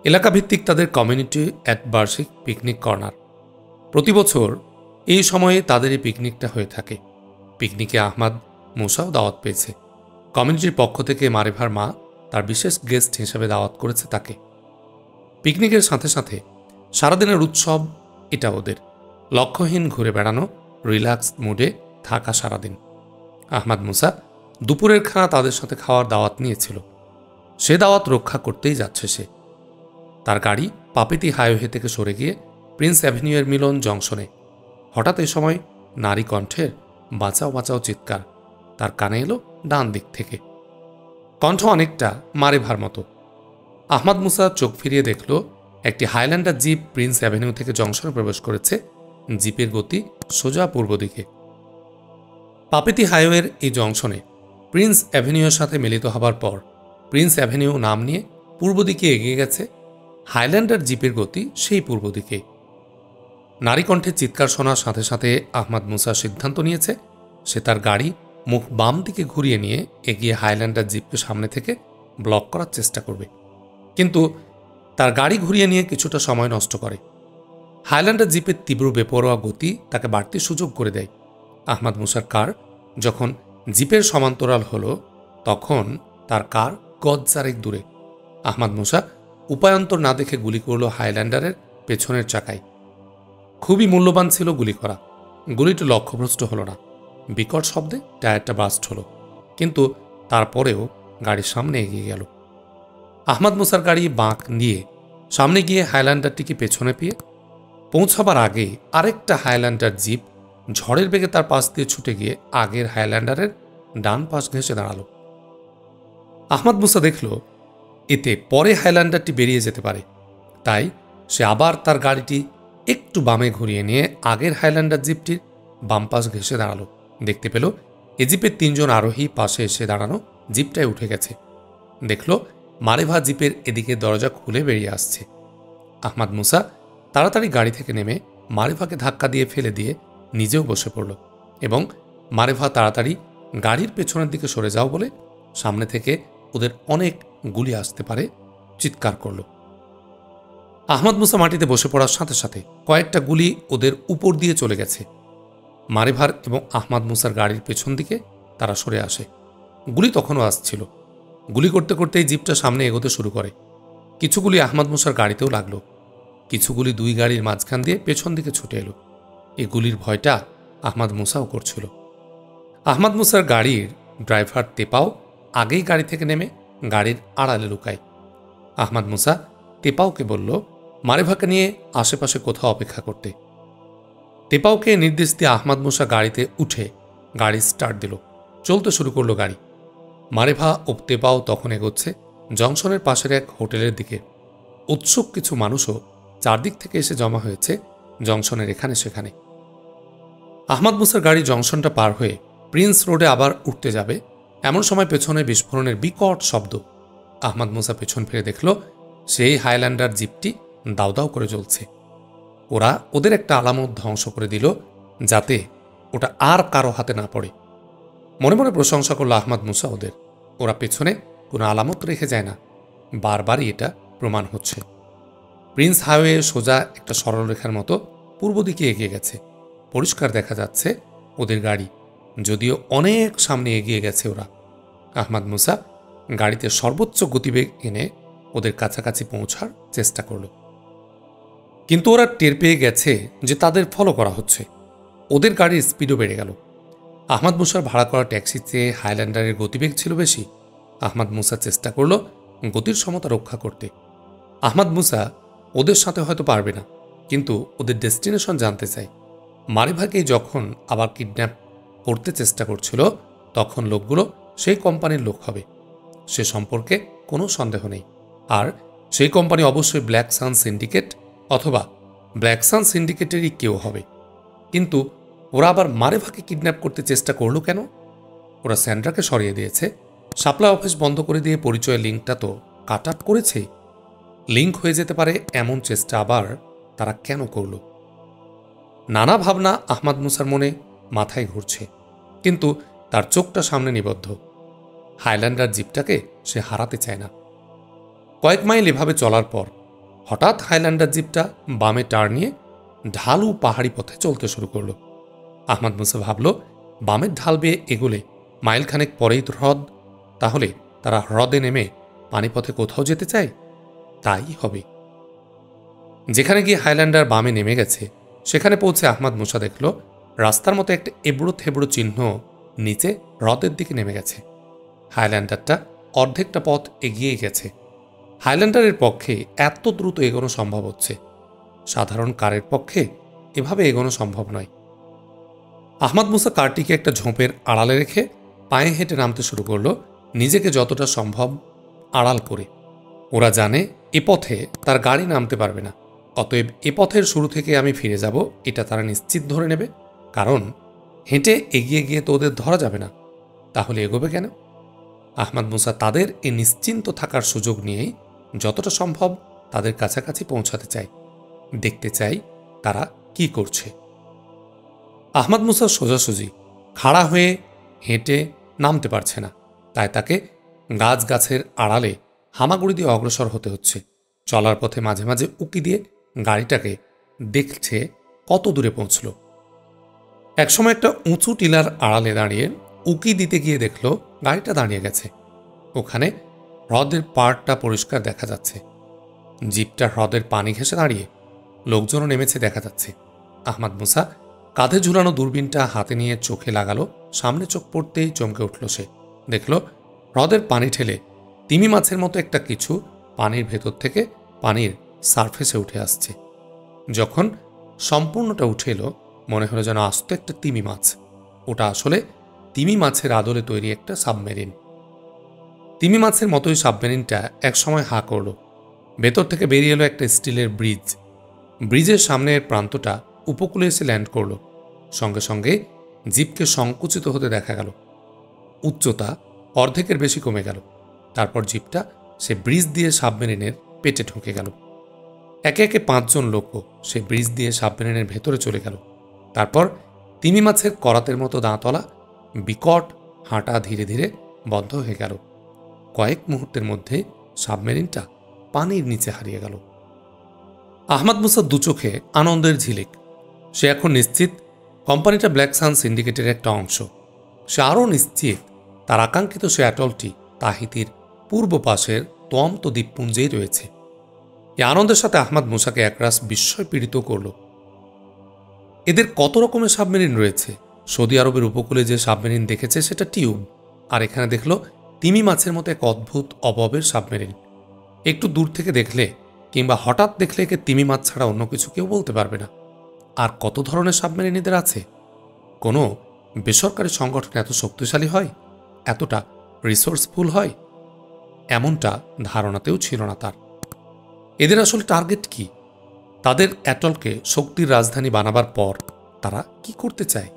এলাকাভিত্তিক তাদের কমিউনিটি এক বার্ষিক পিকনিক কর্নার। প্রতি বছর এই সময়ে তাদের এই পিকনিকটা হয়ে থাকে। পিকনিকে আহমদ মুসাও দাওয়াত পেয়েছে। কমিউনিটির পক্ষ থেকে মারেভার মা তার বিশেষ গেস্ট হিসেবে দাওয়াত করেছে তাকে। পিকনিকের সাথে সাথে সারাদিনের উৎসব এটা ওদের। লক্ষ্যহীন ঘুরে বেড়ানো, রিল্যাক্স মুডে থাকা সারাদিন। আহমদ মুসা দুপুরের খানা তাদের সাথে খাওয়ার দাওয়াত নিয়েছিল। সে দাওয়াত রক্ষা করতেই যাচ্ছে সে। তার গাড়ি পাপিতি হাইওয়ে থেকে সরে গিয়ে প্রিন্স অ্যাভিনিউয়ের মিলন জংশনে। হঠাৎ এ সময় নারী কণ্ঠের বাঁচাও বাঁচাও চিৎকার তার কানে এলো ডান দিক থেকে। কণ্ঠ অনেকটা মারেভার মতো। আহমদ মুসা চোখ ফিরিয়ে দেখল একটি হাইল্যান্ডার জিপ প্রিন্স অ্যাভিনিউ থেকে জংশনে প্রবেশ করেছে। জিপের গতি সোজা পূর্ব দিকে। পাপিতি হাইওয়ের এই জংশনে প্রিন্স অ্যাভিনিউয়ের সাথে মিলিত হবার পর প্রিন্স অ্যাভিনিউ নাম নিয়ে পূর্ব দিকে এগিয়ে গেছে। হাইল্যান্ডার জিপের গতি সেই পূর্ব দিকে। নারী কণ্ঠের চিৎকার শোনার সাথে সাথে আহমদ মুসা সিদ্ধান্ত নিয়েছে সে তার গাড়ি মুখ বাম দিকে ঘুরিয়ে নিয়ে এগিয়ে হাইল্যান্ডার জিপকে সামনে থেকে ব্লক করার চেষ্টা করবে, কিন্তু তার গাড়ি ঘুরিয়ে নিয়ে কিছুটা সময় নষ্ট করে। হাইল্যান্ডার জিপের তীব্র বেপরোয়া গতি তাকে বাড়তি সুযোগ করে দেয়। আহমাদ মুসার কার যখন জিপের সমান্তরাল হল, তখন তার কার গজ চারেক দূরে। আহমাদ মুসা উপায়ন্তর না দেখে গুলি করল হাইল্যান্ডারের পেছনের চাকায়। খুবই মূল্যবান ছিল গুলি করা। গুলিটি লক্ষ্যভ্রষ্ট হল না। বিকট শব্দে টায়ারটা বাস্ট হল, কিন্তু তারপরেও গাড়ির সামনে এগিয়ে গেল। আহমাদ মুসার গাড়ি বাঁক নিয়ে সামনে গিয়ে হাইল্যান্ডারটিকে পেছনে পেয়ে পৌঁছাবার আগে আরেকটা হাইল্যান্ডার জিপ ঝড়ের বেগে তার পাশ দিয়ে ছুটে গিয়ে আগের হাইল্যান্ডারের ডান পাশ ঘেঁষে দাঁড়াল। আহমাদ মুসা দেখল এতে পরে হাইল্যান্ডারটি বেরিয়ে যেতে পারে, তাই সে আবার তার গাড়িটি একটু বামে ঘুরিয়ে নিয়ে আগের হাইল্যান্ডার জিপটির বাম পাশ ঘেঁষে দাঁড়াল। দেখতে পেল এ জিপের 3 জন আরোহী পাশে এসে দাঁড়ানো জিপটায় উঠে গেছে। দেখল মারেভা জিপের এদিকে দরজা খুলে বেরিয়ে আসছে। আহমাদ মুসা তাড়াতাড়ি গাড়ি থেকে নেমে মারেভাকে ধাক্কা দিয়ে ফেলে দিয়ে নিজেও বসে পড়ল এবং মারেভা তাড়াতাড়ি গাড়ির পেছনের দিকে সরে যাও বলে সামনে থেকে ওদের অনেক গুলি আসতে পারে চিৎকার করল। আহমাদ মুসা মাটিতে বসে পড়ার সাথে সাথে কয়েকটা গুলি ওদের উপর দিয়ে চলে গেছে। মারেভার এবং আহমাদ মুসার গাড়ির পেছন দিকে তারা সরে আসে। গুলি তখনও আসছিল। গুলি করতে করতেই জিপটা সামনে এগোতে শুরু করে। কিছু গুলি আহমাদ মুসার গাড়িতেও লাগলো। কিছু গুলি 2 গাড়ির মাঝখান দিয়ে পেছন দিকে ছুটে এলো। এই গুলির ভয়টা আহমাদ মুসাও করছিল। আহমাদ মুসার গাড়ির ড্রাইভার তেপাও আগেই গাড়ি থেকে নেমে গাড়ির আড়ালে লুকায়। আহমাদ মুসা তেপাওকে বলল মারেভাকে নিয়ে আশেপাশে কোথাও অপেক্ষা করতে। তেপাওকে নির্দেশ দিয়ে আহমাদ মুসা গাড়িতে উঠে গাড়ি স্টার্ট দিল। চলতে শুরু করলো গাড়ি। মারেভা ও তেপাও তখন এগোচ্ছে জংশনের পাশের এক হোটেলের দিকে। উৎসুক কিছু মানুষও চারদিক থেকে এসে জমা হয়েছে জংশনের এখানে সেখানে। আহমাদ মুসার গাড়ি জংশনটা পার হয়ে প্রিন্স রোডে আবার উঠতে যাবে, এমন সময় পেছনে বিস্ফোরণের বিকট শব্দ। আহমাদ মুসা পেছন ফিরে দেখল সেই হাইল্যান্ডার জিপটি দাউ দাউ করে জ্বলছে। ওরা ওদের একটা আলামত ধ্বংস করে দিল যাতে ওটা আর কারো হাতে না পড়ে। মনে মনে প্রশংসা করল আহমাদ মুসা ওদের। ওরা পেছনে কোনো আলামত রেখে যায় না। বারবারই এটা প্রমাণ হচ্ছে। প্রিন্স হাইওয়ে সোজা একটা সরলরেখার মতো পূর্ব দিকে এগিয়ে গেছে। পরিষ্কার দেখা যাচ্ছে ওদের গাড়ি, যদিও অনেক সামনে এগিয়ে গেছে ওরা। আহমাদ মুসা গাড়িতে সর্বোচ্চ গতিবেগ এনে ওদের কাছাকাছি পৌঁছার চেষ্টা করল, কিন্তু ওরা টের পেয়ে গেছে যে তাদের ফলো করা হচ্ছে। ওদের গাড়ির স্পিডও বেড়ে গেল। আহমাদ মুসার ভাড়া করা ট্যাক্সির চেয়ে হাইল্যান্ডারের গতিবেগ ছিল বেশি। আহমাদ মুসা চেষ্টা করল গতির সমতা রক্ষা করতে। আহমাদ মুসা ওদের সাথে হয়তো পারবে না, কিন্তু ওদের ডেস্টিনেশন জানতে চায়। মারেভাকে যখন আবার কিডন্যাপ করতে চেষ্টা করছিল, তখন লোকগুলো সেই কোম্পানির লোক হবে, সে সম্পর্কে কোনো সন্দেহ নেই। আর সেই কোম্পানি অবশ্যই ব্ল্যাক সান সিন্ডিকেট অথবা ব্ল্যাক সান সিন্ডিকেটেরই কেউ হবে। কিন্তু ওরা আবার মারেভাকে কিডন্যাপ করতে চেষ্টা করলো কেন? ওরা স্যান্ড্রাকে সরিয়ে দিয়েছে, সাপ্লাই অফিস বন্ধ করে দিয়ে পরিচয়ের লিঙ্কটা তো কাট আপ করেছে। লিঙ্ক হয়ে যেতে পারে এমন চেষ্টা আবার তারা কেন করল? নানা ভাবনা আহমাদ মুসার মনে মাথায় ঘুরছে, কিন্তু তার চোখটা সামনে নিবদ্ধ। হাইল্যান্ডার জিপটাকে সে হারাতে চায় না। কয়েক মাইল এভাবে চলার পর হঠাৎ হাইল্যান্ডার জিপটা বামে টার্ন নিয়ে ঢালু পাহাড়ি পথে চলতে শুরু করল। আহমাদ মুসা ভাবল বামের ঢাল বেয়ে এগোলে মাইলখানেক পরেই হ্রদ, তাহলে তারা হ্রদে নেমে পানিপথে কোথাও যেতে চায়। তাই হবে। যেখানে গিয়ে হাইল্যান্ডার বামে নেমে গেছে, সেখানে পৌঁছে আহমাদ মুসা দেখল রাস্তার মতো একটা এবড়ো থেবড়ো চিহ্ন নিচে হ্রদের দিকে নেমে গেছে। হাইল্যান্ডারটা অর্ধেকটা পথ এগিয়ে গেছে। হাইল্যান্ডারের পক্ষে এত দ্রুত এগোনো সম্ভব হচ্ছে, সাধারণ কারের পক্ষে এভাবে এগোনো সম্ভব নয়। আহমাদ মুসা কারটিকে একটা ঝোপের আড়ালে রেখে পায়ে হেঁটে নামতে শুরু করল, নিজেকে যতটা সম্ভব আড়াল করে। ওরা জানে এ পথে তার গাড়ি নামতে পারবে না, অতএব এ পথের শুরু থেকে আমি ফিরে যাব এটা তারা নিশ্চিত ধরে নেবে, কারণ হেঁটে এগিয়ে গিয়ে তো ওদের ধরা যাবে না। তাহলে এগোবে কেন? আহমাদ মুসা তাদের এ নিশ্চিন্ত থাকার সুযোগ নিয়েই যতটা সম্ভব তাদের কাছাকাছি পৌঁছাতে চায়, দেখতে চাই তারা কি করছে। আহমাদ মুসা সোজাসুজি খাড়া হয়ে হেঁটে নামতে পারছে না, তাই তাকে গাছের আড়ালে হামাগুড়ি দিয়ে অগ্রসর হতে হচ্ছে। চলার পথে মাঝে মাঝে উকি দিয়ে গাড়িটাকে দেখছে কত দূরে পৌঁছল। একসময় একটা উঁচু টিলার আড়ালে দাঁড়িয়ে উকি দিতে গিয়ে দেখল গাড়িটা দাঁড়িয়ে গেছে। ওখানে হ্রদের পাড়টা পরিষ্কার দেখা যাচ্ছে। জিপটা হ্রদের পানি ঘেঁষে দাঁড়িয়ে, লোকজনও নেমেছে দেখা যাচ্ছে। আহমদ মুসা কাঁধে ঝুলানো দূরবীনটা হাতে নিয়ে চোখে লাগালো। সামনে চোখ পড়তেই চমকে উঠল সে। দেখল হ্রদের পানি ঠেলে তিমি মাছের মতো একটা কিছু পানির ভেতর থেকে পানির সারফেসে উঠে আসছে। যখন সম্পূর্ণটা উঠে এলো, মনে হলো যেন আস্ত একটা তিমি মাছ। ওটা আসলে তিমি মাছের আদলে তৈরি একটা সাবমেরিন। তিমি মাছের মতোই সাবমেরিনটা একসময় হা করল। ভেতর থেকে বেরিয়ে এলো একটা স্টিলের ব্রিজ। ব্রিজের সামনের প্রান্তটা উপকূলে এসে ল্যান্ড করল। সঙ্গে সঙ্গে জিপকে সংকুচিত হতে দেখা গেল। উচ্চতা অর্ধেকের বেশি কমে গেল। তারপর জিপটা সে ব্রিজ দিয়ে সাবমেরিনের পেটে ঢুকে গেল। একে একে 5 জন লোকও সে ব্রিজ দিয়ে সাবমেরিনের ভেতরে চলে গেল। তারপর তিমি মাছের করাতের মতো দাঁতওয়ালা বিকট হাঁটা ধীরে ধীরে বন্ধ হয়ে গেল। কয়েক মুহূর্তের মধ্যে সাবমেরিনটা পানির নিচে হারিয়ে গেল। আহমদ মুসার দুচোখে আনন্দের ঝিলিক। সে এখন নিশ্চিত কোম্পানিটা ব্ল্যাক সান সিন্ডিকেটের একটা অংশ। সে আরও নিশ্চিত তার আকাঙ্ক্ষিত সে অ্যাটলটি তাহিতির পূর্ব পাশের তমত দ্বীপপুঞ্জেই রয়েছে। এই আনন্দের সাথে আহমদ মুসাকে একরাশ বিস্ময় পীড়িত করল। এদের কত রকমের সাবমেরিন রয়েছে। সৌদি আরবের উপকূলে যে সাবমেরিন দেখেছে সেটা টিউব, আর এখানে দেখল তিমি মাছের মতো এক অদ্ভুত অববের সাবমেরিন। একটু দূর থেকে দেখলে কিংবা হঠাৎ দেখলে একে তিমি মাছ ছাড়া অন্য কিছু কেউ বলতে পারবে না। আর কত ধরনের সাবমেরিন এদের আছে। কোনো বেসরকারি সংগঠন এত শক্তিশালী হয়, এতটা রিসোর্সফুল হয়, এমনটা ধারণাতেও ছিল না তার। এদের আসলে টার্গেট কি? তাদের অ্যাটলকে শক্তির রাজধানী বানাবার পর তারা কি করতে চায়?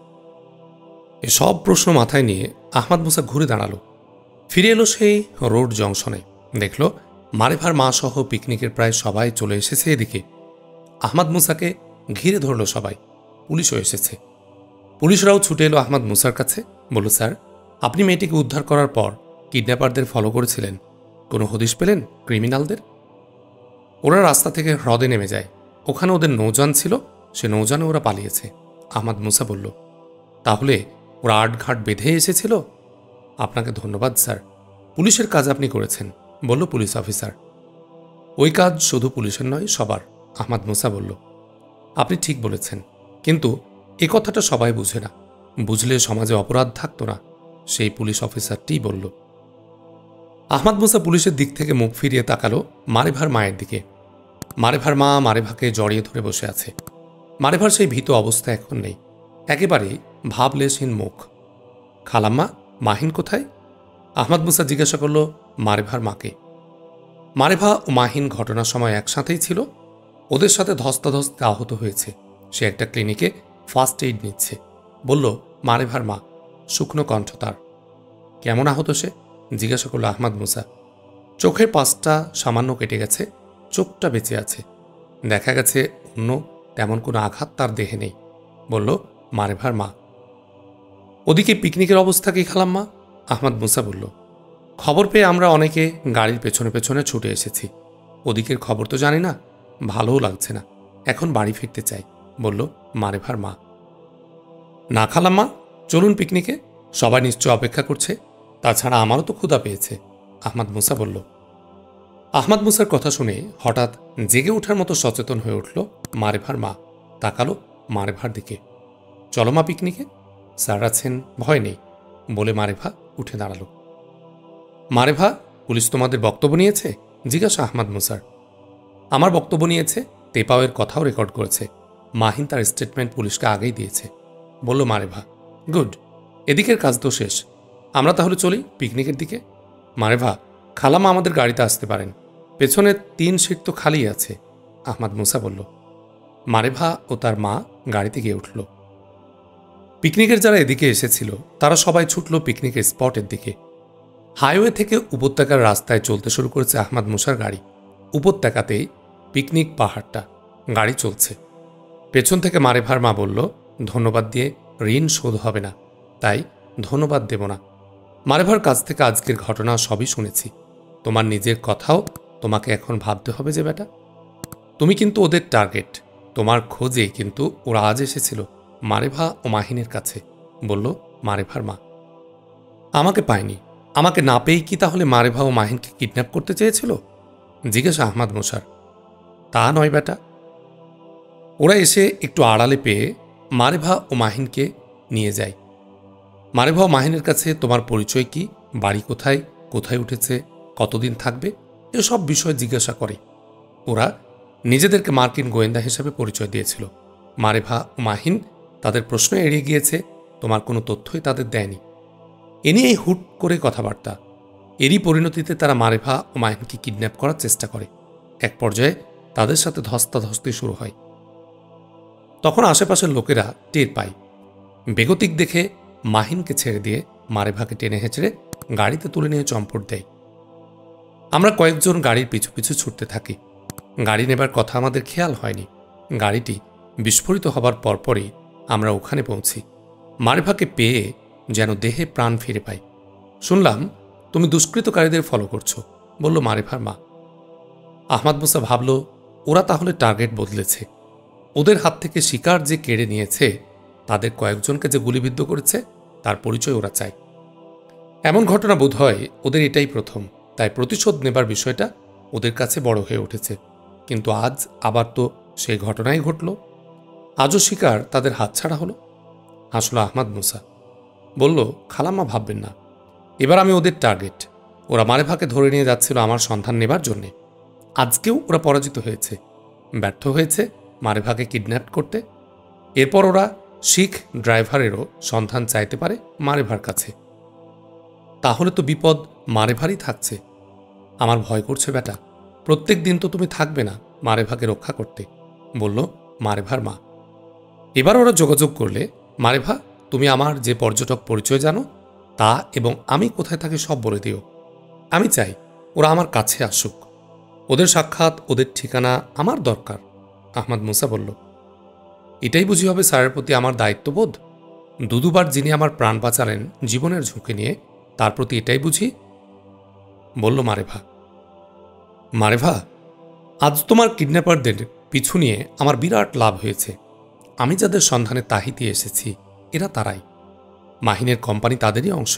এসব প্রশ্ন মাথায় নিয়ে আহমদ মুসা ঘুরে দাঁড়ালো। ফিরে এলো সেই রোড জংশনে। দেখল মারেভার মা সহ পিকনিকের প্রায় সবাই চলে এসেছে এদিকে। আহমদ মুসাকে ঘিরে ধরল সবাই। পুলিশও এসেছে। পুলিশরাও ছুটে এলো আহমদ মুসার কাছে। বলল, স্যার, আপনি মেয়েটিকে উদ্ধার করার পর কিডন্যাপারদের ফলো করেছিলেন, কোনো হদিশ পেলেন ক্রিমিনালদের? ওরা রাস্তা থেকে হ্রদে নেমে যায়। ওখানে ওদের নৌযান ছিল, সে নৌযানে ওরা পালিয়েছে। আহমদ মুসা বলল, তাহলে ওরা আটঘাট বেঁধে এসেছিল? আপনাকে ধন্যবাদ স্যার, পুলিশের কাজ আপনি করেছেন, বলল পুলিশ অফিসার। ওই কাজ শুধু পুলিশের নয়, সবার, আহমদ মুসা বলল। আপনি ঠিক বলেছেন, কিন্তু এ কথাটা সবাই বুঝে না। বুঝলে সমাজে অপরাধ থাকতো না, সেই পুলিশ অফিসারটিই বলল। আহমদ মুসা পুলিশের দিক থেকে মুখ ফিরিয়ে তাকালো মারেভার মায়ের দিকে। মারেভার মা মারেভাকে জড়িয়ে ধরে বসে আছে। মারেভার সেই ভীত অবস্থা এখন নেই, একেবারেই ভাবলেশহীন মুখ। খালাম্মা, মাহিন কোথায়? আহমদ মুসা জিজ্ঞাসা করল মারেভার মাকে। মারেভা ও মাহিন ঘটনার সময় একসাথেই ছিল। ওদের সাথে ধস্তাধস্তে আহত হয়েছে। সে একটা ক্লিনিকে ফার্স্ট এইড নিচ্ছে, বলল মারেভার মা, শুকনো কণ্ঠ তার। কেমন আহত সে? জিজ্ঞাসা করল আহমদ মুসা। চোখের পাশটা সামান্য কেটে গেছে, চোখটা বেঁচে আছে। দেখা গেছে অন্য তেমন কোনো আঘাত তার দেহে নেই, বলল মারেভার মা। ওদিকে পিকনিকের অবস্থা কি খালাম্মা? আহমদ মুসা বলল, খবর পেয়ে আমরা অনেকে গাড়ির পেছনে পেছনে ছুটে এসেছি। ওদিকের খবর তো জানি না, ভালোও লাগছে না, এখন বাড়ি ফিরতে চাই, বলল মারেভার মা। না খালাম্মা, চলুন পিকনিকে, সবাই নিশ্চয় অপেক্ষা করছে। তাছাড়া আমারও তো ক্ষুধা পেয়েছে, আহমদ মুসা বলল। আহমদ মুসার কথা শুনে হঠাৎ জেগে ওঠার মতো সচেতন হয়ে উঠল মারেভার মা। তাকালো মারেভার দিকে। চলো মা পিকনিকে, স্যার আছেন, ভয় নেই, বলে মারেভা উঠে দাঁড়ালো। মারেভা, পুলিশ তোমাদের বক্তব্য নিয়েছে? জিজ্ঞাসা আহমদ মুসার। আমার বক্তব্য নিয়েছে, তেপাওয়ের কথাও রেকর্ড করেছে। মাহিন তার স্টেটমেন্ট পুলিশকে আগেই দিয়েছে, বলল মারেভা। গুড, এদিকের কাজ তো শেষ, আমরা তাহলে চলি পিকনিকের দিকে। মারেভা, খালামা আমাদের গাড়িতে আসতে পারেন, পেছনে 3 সিট তো খালি আছে, আহমদ মুসা বলল। মারেভা ও তার মা গাড়িতে গিয়ে উঠল। পিকনিকের যারা এদিকে এসেছিল তারা সবাই ছুটল পিকনিকের স্পটের দিকে। হাইওয়ে থেকে উপত্যকার রাস্তায় চলতে শুরু করেছে আহমদ মুসার গাড়ি। উপত্যকাতেই পিকনিক পাহাড়টা, গাড়ি চলছে। পেছন থেকে মারেভার মা বলল, ধন্যবাদ দিয়ে ঋণ শোধ হবে না, তাই ধন্যবাদ দেব না। মারেভার কাছ থেকে আজকের ঘটনা সবই শুনেছি। তোমার নিজের কথাও তোমাকে এখন ভাবতে হবে যে বেটা, তুমি কিন্তু ওদের টার্গেট। তোমার খোঁজে কিন্তু ওরা আজ এসেছিল মারেভা ও মাহিনের কাছে, বলল মারেভার মা। আমাকে পায়নি। আমাকে না পেয়েই কি তাহলে মারেভা ও মাহিনকে কিডন্যাপ করতে চেয়েছিল? জিজ্ঞাসা আহমাদ মুসার। তা নয় বেটা। ওরা এসে একটু আড়ালে পেয়ে মারেভা ও মাহিনকে নিয়ে যায়। মারেভা ও মাহিনের কাছে তোমার পরিচয় কি, বাড়ি কোথায়, কোথায় উঠেছে, কতদিন থাকবে, এসব বিষয় জিজ্ঞাসা করে। ওরা নিজেদেরকে মার্কিন গোয়েন্দা হিসেবে পরিচয় দিয়েছিল। মারেভা ও মাহিন তাদের প্রশ্ন এড়িয়ে গিয়েছে, তোমার কোনো তথ্যই তাদের দেয়নি। এ নিয়েই হুট করে কথাবার্তা। এরই পরিণতিতে তারা মারেভা ও মাহিনকে কিডন্যাপ করার চেষ্টা করে। এক পর্যায়ে তাদের সাথে ধস্তাধস্তি শুরু হয়। তখন আশেপাশের লোকেরা টের পায়। বেগতিক দেখে মাহিনকে ছেড়ে দিয়ে মারেভাকে টেনে হেঁচড়ে গাড়িতে তুলে নিয়ে চম্পট দেয়। আমরা কয়েকজন গাড়ির পিছু পিছু ছুটতে থাকি। গাড়ি নেবার কথা আমাদের খেয়াল হয়নি। গাড়িটি বিস্ফোরিত হবার পরপরই আমরা ওখানে পৌঁছি। মারেভাকে পেয়ে যেন দেহে প্রাণ ফিরে পাই। শুনলাম তুমি দুষ্কৃতকারীদের ফলো করছো, বলল মারেভার মা। আহমাদ মুসা ভাবল, ওরা তাহলে টার্গেট বদলেছে। ওদের হাত থেকে শিকার যে কেড়ে নিয়েছে, তাদের কয়েকজনকে যে গুলিবিদ্ধ করেছে, তার পরিচয় ওরা চায়। এমন ঘটনা বোধ হয় ওদের এটাই প্রথম, তাই প্রতিশোধ নেবার বিষয়টা ওদের কাছে বড় হয়ে উঠেছে। কিন্তু আজ আবার তো সেই ঘটনাই ঘটল। আজও শিকার তাদের হাতছাড়া হলো। হাসল আহমাদ মুসা, বলল, খালাম্মা ভাববেন না, এবার আমি ওদের টার্গেট। ওরা মারেভাকে ধরে নিয়ে যাচ্ছিল আমার সন্ধান নেবার জন্যে। আজকেও ওরা পরাজিত হয়েছে, ব্যর্থ হয়েছে মারেভাকে কিডন্যাপ করতে। এরপর ওরা শিখ ড্রাইভারেরও সন্ধান চাইতে পারে মারেভার কাছে। তাহলে তো বিপদ মারেভারই থাকছে। আমার ভয় করছে বেটা, প্রত্যেক দিন তো তুমি থাকবে না মারেভাকে রক্ষা করতে, বলল মারেভার মা। এবার ওরা যোগাযোগ করলে, মারেভা, তুমি আমার যে পর্যটক পরিচয় জানো তা এবং আমি কোথায় থাকি সব বলে দিও। আমি চাই ওরা আমার কাছে আসুক। ওদের সাক্ষাৎ, ওদের ঠিকানা আমার দরকার। আহমাদ মুসা বলল, এটাই বুঝি হবে স্যারের প্রতি আমার দায়িত্ববোধ? দুবার যিনি আমার প্রাণ বাঁচালেন জীবনের ঝুঁকি নিয়ে, তার প্রতি এটাই বুঝি? বলল মারেভা। মারেভা, আজ তোমার কিডন্যাপারদের পিছু নিয়ে আমার বিরাট লাভ হয়েছে। আমি যাদের সন্ধানে তাহিতি এসেছি, এরা তারাই। মাহিনের কোম্পানি তাদেরই অংশ।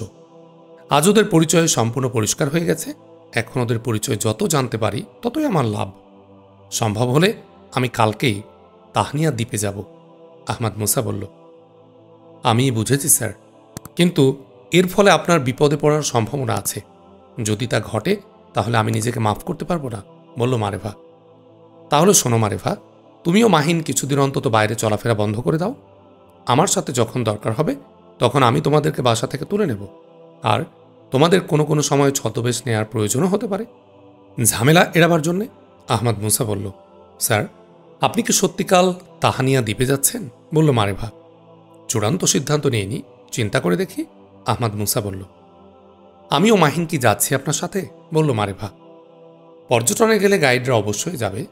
আজ ওদের পরিচয় সম্পূর্ণ পরিষ্কার হয়ে গেছে। এখন ওদের পরিচয় যত জানতে পারি ততই আমার লাভ। সম্ভব হলে আমি কালকেই তাহনিয়া দ্বীপে যাব। আহমাদ মুসা বলল, আমি বুঝেছি স্যার, কিন্তু এর ফলে আপনার বিপদে পড়ার সম্ভাবনা আছে। যদি তা ঘটে তাহলে আমি নিজেকে মাফ করতে পারবো না, বলল মারেভা। তাহলে শোনো মারেভা, তুমিও মাহিন কিছুদিন অন্তত বাইরে চলাফেরা বন্ধ করে দাও। আমার সাথে যখন দরকার হবে তখন আমি তোমাদেরকে বাসা থেকে তুলে নেব। আর তোমাদের কোনো কোনো সময় ছদ্মবেশ নেওয়ার প্রয়োজনও হতে পারে, ঝামেলা এড়াবার জন্যে। আহমাদ মুসা বলল, স্যার, আপনি কি সত্যিকাল তাহানিয়া দ্বীপে যাচ্ছেন? বলল মারেভা। চূড়ান্ত সিদ্ধান্ত নিয়েনি, চিন্তা করে দেখি। আহমাদ মুসা বলল, আমিও মাহিন কি যাচ্ছি আপনার সাথে? বলল মারেভা। পর্যটনে গেলে গাইডরা অবশ্যই যাবে,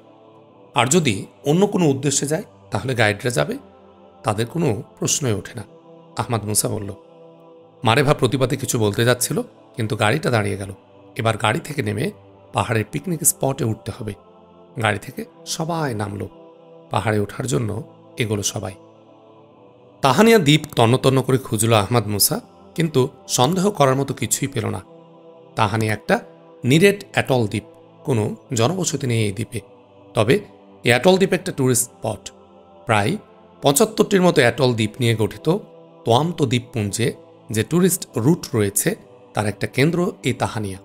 আর যদি অন্য কোনো উদ্দেশ্যে যায় তাহলে গাইডরা যাবে, তাদের কোনো প্রশ্নই ওঠে না। আহমাদ মুসা বলল। মারেভা প্রতিবাদে কিছু বলতে যাচ্ছিল, কিন্তু গাড়িটা দাঁড়িয়ে গেল। এবার গাড়ি থেকে নেমে পাহাড়ের পিকনিক স্পটে উঠতে হবে। গাড়ি থেকে সবাই নামল। পাহাড়ে ওঠার জন্য এগোলো সবাই। তাহানিয়া দ্বীপ তন্ন করে খুঁজল আহমাদ মুসা, কিন্তু সন্দেহ করার মতো কিছুই পেল না। তাহানিয়া একটা নিরেট অ্যাটল দ্বীপ, কোনো জনবসতি নেই এই দ্বীপে। তবে এই অ্যাটল দ্বীপ একটা ট্যুরিস্ট স্পট। প্রায় ৭৫টির মতো অ্যাটল দ্বীপ নিয়ে গঠিত তোয়ামতো দ্বীপপুঞ্জে যে ট্যুরিস্ট রুট রয়েছে তার একটা কেন্দ্র এই তাহানিয়া।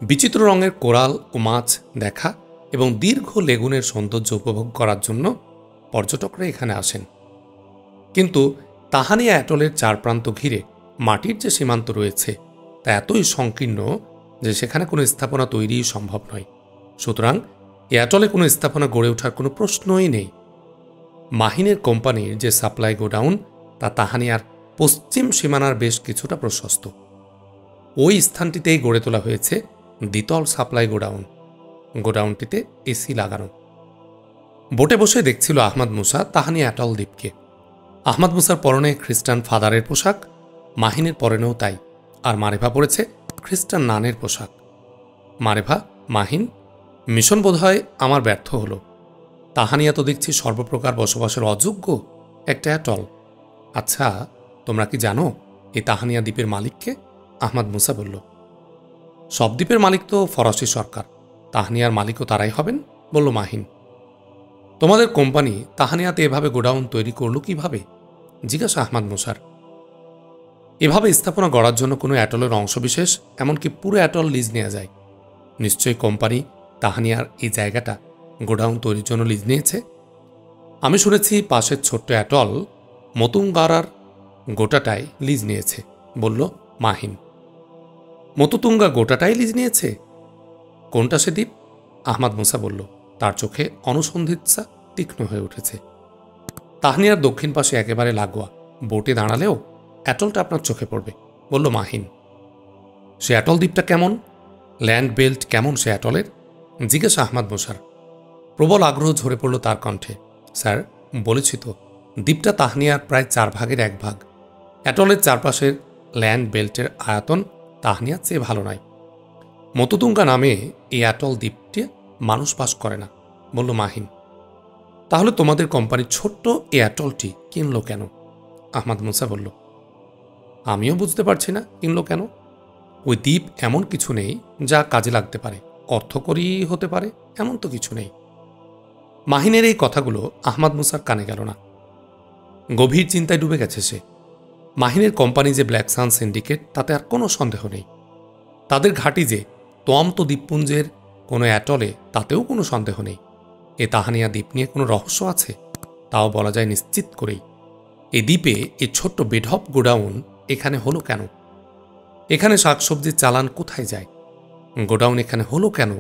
বিচিত্র রঙের কোরাল ও মাছ দেখা এবং দীর্ঘ লেগুনের সৌন্দর্য উপভোগ করার জন্য পর্যটকরা এখানে আসেন। কিন্তু তাহানিয়া অ্যাটলের চার প্রান্ত ঘিরে মাটির যে সীমান্ত রয়েছে তা এতই সংকীর্ণ যে সেখানে কোনো স্থাপনা তৈরি সম্ভব নয়। সুতরাং এই অ্যাটলে কোনো স্থাপনা গড়ে ওঠার কোনো প্রশ্নই নেই। মাহিনের কোম্পানির যে সাপ্লাই গোডাউন তা তাহানিয়ার পশ্চিম সীমানার বেশ কিছুটা প্রশস্ত। ওই স্থানটিতেই গড়ে তোলা হয়েছে দ্বিতল সাপ্লাই গোডাউন। গোডাউনটিতে এসি লাগানো। বোটে বসে দেখছিল আহমাদ মুসা তাহানিয়া অ্যাটল দ্বীপকে। আহমাদ মুসার পরনে খ্রিস্টান ফাদারের পোশাক, মাহিনের পরনেও তাই, আর মারেভা পরেছে খ্রিস্টান নানের পোশাক। মারেভা, মাহিন, মিশন বোধহয় আমার ব্যর্থ হল। তাহানিয়া তো দেখছি সর্বপ্রকার বসবাসের অযোগ্য একটা অ্যাটল। আচ্ছা, তোমরা কি জানো এই তাহানিয়া দ্বীপের মালিককে? আহমদ মুসা বলল, সব দ্বীপের মালিক তো ফরাসি সরকার, তাহানিয়ার মালিকও তারাই হবেন, বলল মাহিন। তোমাদের কোম্পানি তাহানিয়াতে এভাবে গোডাউন তৈরি করল কিভাবে? জিজ্ঞাসা আহমদ মুসার। এভাবে স্থাপনা গড়ার জন্য কোনো অ্যাটলের অংশবিশেষ, এমনকি পুরো অ্যাটল লিজ নেওয়া যায়। নিশ্চয়ই কোম্পানি তাহানিয়ার এই জায়গাটা গোডাউন তৈরির জন্য লিজ নিয়েছে। আমি শুনেছি পাশের ছোট্ট অ্যাটল মতুঙ্গারার গোটাটাই লিজ নিয়েছে, বলল মাহিন। মতুতুঙ্গা গোটাটাই লিজ নিয়েছে? কোনটা সে দ্বীপ? আহমদ মুসা বলল, তার চোখে অনুসন্ধিৎসা তীক্ষ্ণ হয়ে উঠেছে। তাহানিয়ার দক্ষিণ পাশে একেবারে লাগোয়া, বোটে দাঁড়ালেও অ্যাটলটা আপনার চোখে পড়বে, বলল মাহিন। সে অ্যাটল দ্বীপটা কেমন? ল্যান্ড বেল্ট কেমন সে অ্যাটলের? জিজ্ঞাসা আহমদ মুসার। প্রবল আগ্রহ ঝরে পড়ল তার কণ্ঠে। স্যার, বলেছি তো, দ্বীপটা তাহানিয়ার প্রায় 4 ভাগের 1 ভাগ। অ্যাটলের চারপাশের ল্যান্ড বেল্টের আয়তন তাহানিয়ার চেয়ে ভালো নয়। মতুতুঙ্গা নামে এই অ্যাটল দ্বীপটি মানুষ বাস করে না, বলল মাহিন। তাহলে তোমাদের কোম্পানির ছোট্ট এই অ্যাটলটি কিনল কেন? আহমদ মুসা বলল, আমিও বুঝতে পারছি না কিনল কেন। ওই দ্বীপ এমন কিছু নেই যা কাজে লাগতে পারে, অর্থকরী হতে পারে এমন তো কিছু নেই। মাহিনের এই কথাগুলো আহমদ মুসার কানে গেল না। গভীর চিন্তায় ডুবে গেছে সে। মাহিনের কোম্পানি যে ব্ল্যাক সান সিন্ডিকেট, তাতে আর কোনো সন্দেহ নেই। তাদের ঘাঁটি যে তোয়ামত দ্বীপপুঞ্জের কোনো অ্যাটলে, তাতেও কোনো সন্দেহ নেই। এ তাহানিয়া দ্বীপ নিয়ে কোনো রহস্য আছে, তাও বলা যায় নিশ্চিত করেই। এই দ্বীপে এই ছোট্ট বেঢপ গোডাউন এখানে হলো কেন? এখানে শাকসবজির চালান কোথায় যায়? গোডাউন এখানে হলো কেন?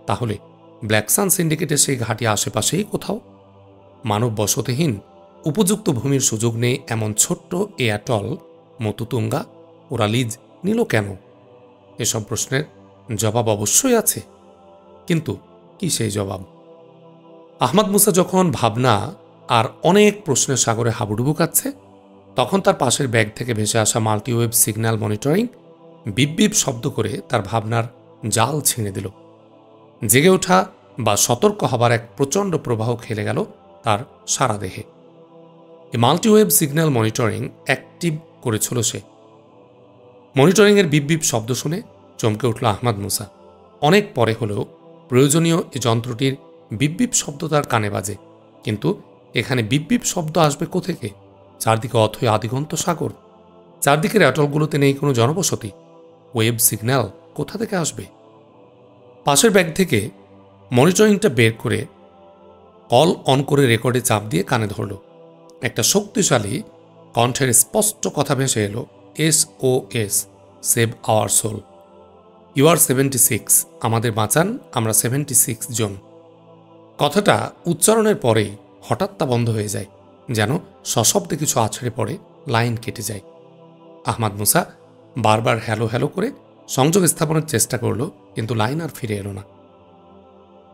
তাহলে ব্ল্যাক সান সিন্ডিকেটের সেই ঘাঁটি আশেপাশেই কোথাও। মানব বসতিহীন উপযুক্ত ভূমির সুযোগ নেই এমন ছোট্ট এ অ্যাটল মতুতুঙ্গা ওরা লিজ নিল কেন? এসব প্রশ্নের জবাব অবশ্যই আছে, কিন্তু কি সেই জবাব? আহমদ মুসা যখন ভাবনা আর অনেক প্রশ্নের সাগরে হাবুডুবু কাচ্ছে, তখন তার পাশের ব্যাগ থেকে ভেসে আসা মাল্টিওয়েভ সিগন্যাল মনিটরিং বিপ বিপ শব্দ করে তার ভাবনার জাল ছিঁড়ে দিল। জেগে ওঠা বা সতর্ক হবার এক প্রচণ্ড প্রবাহ খেলে গেল তার সারা দেহে। এই মাল্টিওয়েভ সিগন্যাল মনিটরিং অ্যাক্টিভ করেছিল সে। মনিটরিংয়ের বিপ বিপ শব্দ শুনে চমকে উঠল আহমদ মুসা। অনেক পরে হলেও প্রয়োজনীয় এই যন্ত্রটির বিপ বিপ শব্দ তার কানে বাজে, কিন্তু এখানে বিপ বিপ শব্দ আসবে কোথেকে? চারদিকে অথই আদিগন্ত সাগর, চারদিকের অ্যাটলগুলোতে নেই কোনো জনবসতি। ওয়েব সিগন্যাল কোথা থেকে আসবে? পাশের ব্যাগ থেকে মনিটরিংটা বের করে কল অন করে রেকর্ডে চাপ দিয়ে কানে ধরল। একটা শক্তিশালী কণ্ঠের স্পষ্ট কথা ভেসে এলো, SOS, save our soul. You are 76, আমাদের বাঁচান, আমরা 76 জন। কথাটা উচ্চারণের পরেই হঠাৎ তা বন্ধ হয়ে যায়, যেন সশব্দে কিছু আছড়ে পড়ে, লাইন কেটে যায়। আহমদ মুসা বারবার হ্যালো হ্যালো করে সংযোগ স্থাপনের চেষ্টা করল, কিন্তু লাইন আর ফিরে এলো না।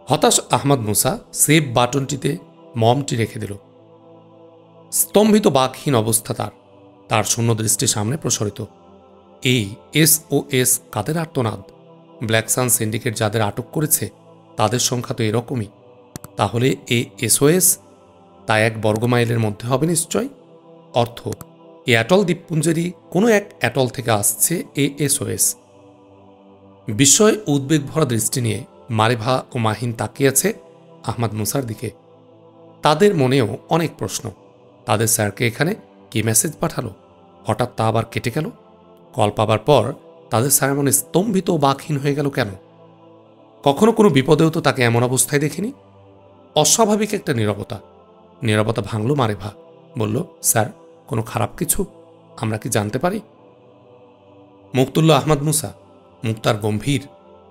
হতাশ আহমদ মুসা সেভ বাটনটিতে মমটি রেখে দিল। স্তম্ভিত বাকহীন অবস্থা তার শূন্য দৃষ্টি সামনে প্রসারিত। এই SOS কাদের আর্তনাদ? ব্ল্যাক সান সিন্ডিকেট যাদের আটক করেছে তাদের সংখ্যা তো এরকমই। তাহলে এই SOS তা 1 বর্গমাইলের মধ্যে হবে নিশ্চয়। অর্থ, এই অ্যাটল দ্বীপপুঞ্জেরই কোনো এক অ্যাটল থেকে আসছে এই SOS। বিস্ময় উদ্বেগ ভরা দৃষ্টি নিয়ে মারিভা ও মাহিন তাকিয়েছে আহমদ মুসার দিকে। তাদের মনেও অনেক প্রশ্ন। তাদের স্যারকে এখানে কি মেসেজ পাঠালো? হঠাৎ তা আবার কেটে গেল। কল পাবার পর তাদের স্যার এমন স্তম্ভিত ও বাকহীন হয়ে গেল কেন? কখনো কোনো বিপদেও তো তাকে এমন অবস্থায় দেখিনি। অস্বাভাবিক একটা নীরবতা ভাঙল মারিভা। বলল, স্যার, কোনো খারাপ কিছু আমরা কি জানতে পারি? মুখ তুলল আহমদ মুসা। মুখ তার গম্ভীর।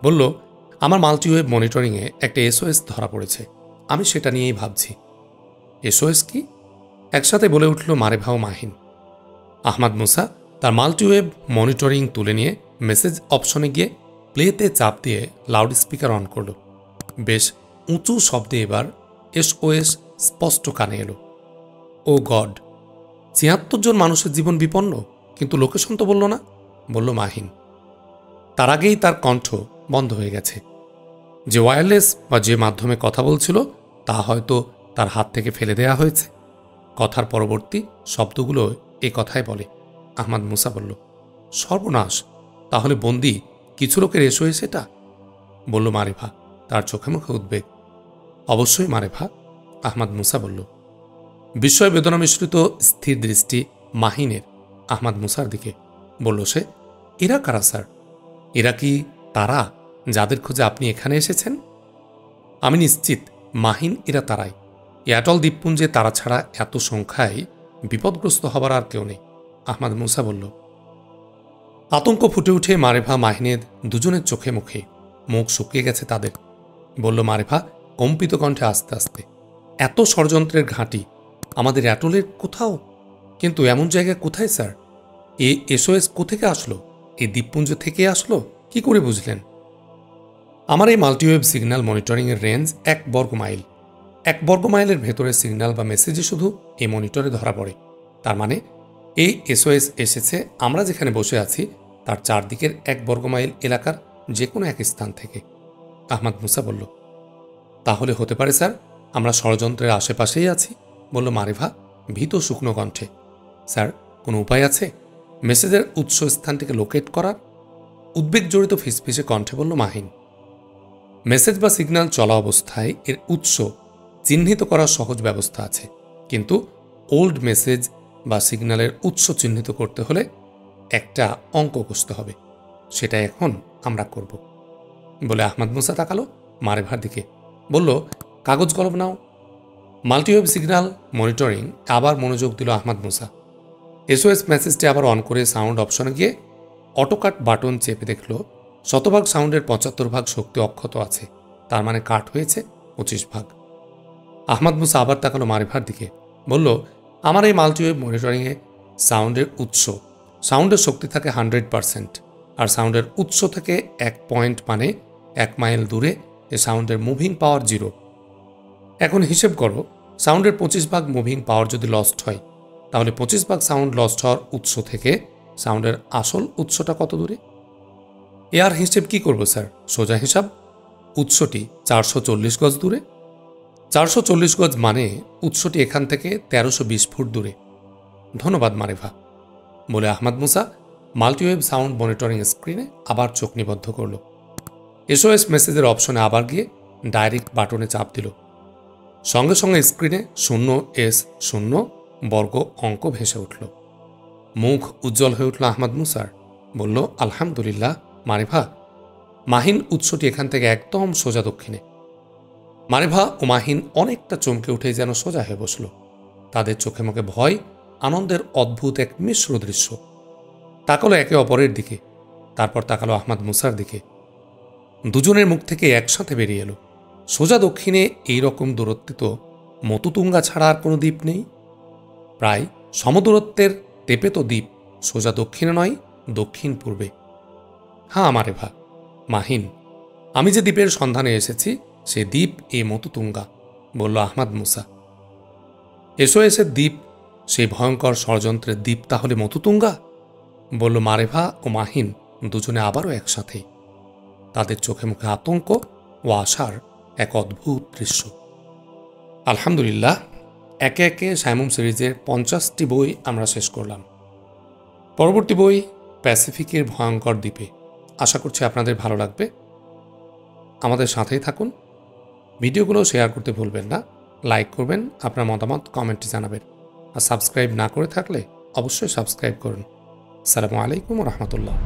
বলল, আমার মাল্টিওয়েভ মনিটরিংয়ে একটা SOS ধরা পড়েছে, আমি সেটা নিয়েই ভাবছি। SOS কি? একসাথে বলে উঠল মারিভা ও মাহিন। আহমদ মুসা তার মাল্টিওয়েভ মনিটরিং তুলে নিয়ে মেসেজ অপশনে গিয়ে প্লেতে চাপ দিয়ে লাউড স্পিকার অন করল। বেশ উঁচু শব্দে এবার SOS স্পষ্ট কানে এলো। ও গড, ৭৬ জন মানুষের জীবন বিপন্ন, কিন্তু লোকেশন তো বলল না, বলল মাহিন। তার আগেই তার কণ্ঠ বন্ধ হয়ে গেছে। যে ওয়্যারলেস বা যে মাধ্যমে কথা বলছিল তা হয়তো তার হাত থেকে ফেলে দেয়া হয়েছে। কথার পরবর্তী শব্দগুলো এ কথাই বলে। আহমাদ মুসা বলল, সর্বনাশ, তাহলে বন্দি কিছু লোকের এসো সেটা, বলল মারিফা, তার চোখে মুখে উদ্বেগ। অবশ্যই মারিফা, আহমাদ মুসা বলল। বিস্ময় বেদনা মিশ্রিত স্থির দৃষ্টি মাহিনের আহমাদ মুসার দিকে। বলল সে, এরা কারা স্যার? এরা কি তারা যাদের খোঁজে আপনি এখানে এসেছেন? আমি নিশ্চিত মাহিন এরা তারাই। অ্যাটল দ্বীপপুঞ্জে তারা ছাড়া এত সংখ্যায় বিপদগ্রস্ত হবার আর কেউ নেই, আহমাদ মুসা বলল। আতঙ্ক ফুটে উঠে মারিফা মাহিনের দুজনের চোখে মুখে। মুখ শুকিয়ে গেছে তাদের। বলল মারিফা কম্পিত কণ্ঠে আস্তে আস্তে, এত ষড়যন্ত্রের ঘাঁটি আমাদের অ্যাটলের কোথাও, কিন্তু এমন জায়গায় কোথায় স্যার? এই এসওএস কোথেকে আসলো? এই দ্বীপপুঞ্জ থেকে আসলো? কি করে বুঝলেন? আমার এই মাল্টিওয়েভ সিগন্যাল মনিটরিংয়ের রেঞ্জ 1 বর্গ মাইল। 1 বর্গ মাইলের ভেতরে সিগন্যাল বা মেসেজে শুধু এই মনিটরে ধরা পড়ে। তার মানে এই এসওএস এসেছে আমরা যেখানে বসে আছি তার চারদিকের 1 বর্গ মাইল এলাকার যে কোনো এক স্থান থেকে, আহমাদ মুসা বলল। তাহলে হতে পারে স্যার আমরা ষড়যন্ত্রের আশেপাশেই আছি, বলল মারিফা ভীত শুকনো কণ্ঠে। স্যার, কোনো উপায় আছে মেসেজের উৎস স্থানটিকে লোকেট করার? উদ্বেগ জড়িত ফিসফিসে কণ্ঠে বলল মাহিন। মেসেজ বা সিগন্যাল চলা অবস্থায় এর উৎস চিহ্নিত করার সহজ ব্যবস্থা আছে, কিন্তু ওল্ড মেসেজ বা সিগন্যালের উৎস চিহ্নিত করতে হলে একটা অঙ্ক কষতে হবে। সেটা এখন আমরা করব, বলে আহমাদ মুসা তাকালো মারিফার দিকে। বলল, কাগজ কলম নাও। মাল্টিওয়েভ সিগন্যাল মনিটরিং আবার মনোযোগ দিল আহমাদ মুসা। এসওএস মেসেজটি আবার অন করে সাউন্ড অপশনে গিয়ে অটোকাট বাটন চেপে দেখল শতভাগ সাউন্ডের 75 ভাগ শক্তি অক্ষত আছে, তার মানে কাট হয়েছে 25 ভাগ। আহমাদ মুসা আবার তাকালো মারিফার দিকে। বলল, আমার এই মাল্টিওয়েভ মনিটরিংয়ে সাউন্ডের উৎস, সাউন্ডের শক্তি থাকে 100%, আর সাউন্ডের উৎস থেকে 1 পয়েন্ট মানে 1 মাইল দূরে এ সাউন্ডের মুভিং পাওয়ার 0। এখন হিসেব করো, সাউন্ডের 25 ভাগ মুভিং পাওয়ার যদি লস্ট হয়, তাহলে 25 ভাগ সাউন্ড লস্ট হওয়ার উৎস থেকে সাউন্ডের আসল উৎসটা কত দূরে? এর হিসেব কি করব স্যার? সোজা হিসাব, উৎসটি 440 গজ দূরে। 440 গজ মানে উৎসটি এখান থেকে 1320 ফুট দূরে। ধন্যবাদ মারিফা, বলে আহমাদ মুসা মাল্টিওয়েভ সাউন্ড মনিটরিং স্ক্রিনে আবার চোখ নিবদ্ধ করল। এসওএস মেসেজের অপশনে আবার গিয়ে ডাইরেক্ট বাটনে চাপ দিল। সঙ্গে সঙ্গে স্ক্রিনে 0S0 বর্গ অঙ্ক ভেসে উঠল। মুখ উজ্জ্বল হয়ে উঠল আহমাদ মুসার। বলল, আলহামদুলিল্লাহ মারিফা, মাহিন উৎসটি এখান থেকে একদম সোজা দক্ষিণে। মারিফা ও মাহিন অনেকটা চমকে উঠে যেন সোজা হয়ে বসল। তাদের চোখে মুখে ভয় আনন্দের অদ্ভুত এক মিশ্র দৃশ্য। তাকালো একে অপরের দিকে, তারপর তাকালো আহমাদ মুসার দিকে। দুজনের মুখ থেকে একসাথে বেরিয়ে এলো, সোজা দক্ষিণে এই রকম দূরত্বে তো মতুতুঙ্গা ছাড়া আর কোনো দ্বীপ নেই। প্রায় সমদূরত্বের তেপেতো দ্বীপ সোজা দক্ষিণে নয়, দক্ষিণ পূর্বে। হ্যাঁ মারিফা, মাহিন, আমি যে দ্বীপের সন্ধানে এসেছি সে দ্বীপ এ মতুতুঙ্গা, বলল আহমাদ মুসা। এসওএসের দ্বীপ, সেই ভয়ঙ্কর ষড়যন্ত্রের দ্বীপ তাহলে মতুতুঙ্গা, বলল মারিফা ও মাহিন দুজনে আবারও একসাথে। তাদের চোখে মুখে আতঙ্ক ও আশার এক অদ্ভুত দৃশ্য। আলহামদুলিল্লাহ, একে একে সাইমুম সিরিজের 50টি বই আমরা শেষ করলাম। পরবর্তী বই প্যাসিফিকের ভয়ঙ্কর দ্বীপে। আশা করছি আপনাদের ভালো লাগবে। আমাদের সাথেই থাকুন। ভিডিওগুলো শেয়ার করতে ভুলবেন না, লাইক করবেন, আপনার মতামত কমেন্টে জানাবেন, আর সাবস্ক্রাইব না করে থাকলে অবশ্যই সাবস্ক্রাইব করুন। আসসালামু আলাইকুম ওয়া রাহমাতুল্লাহ।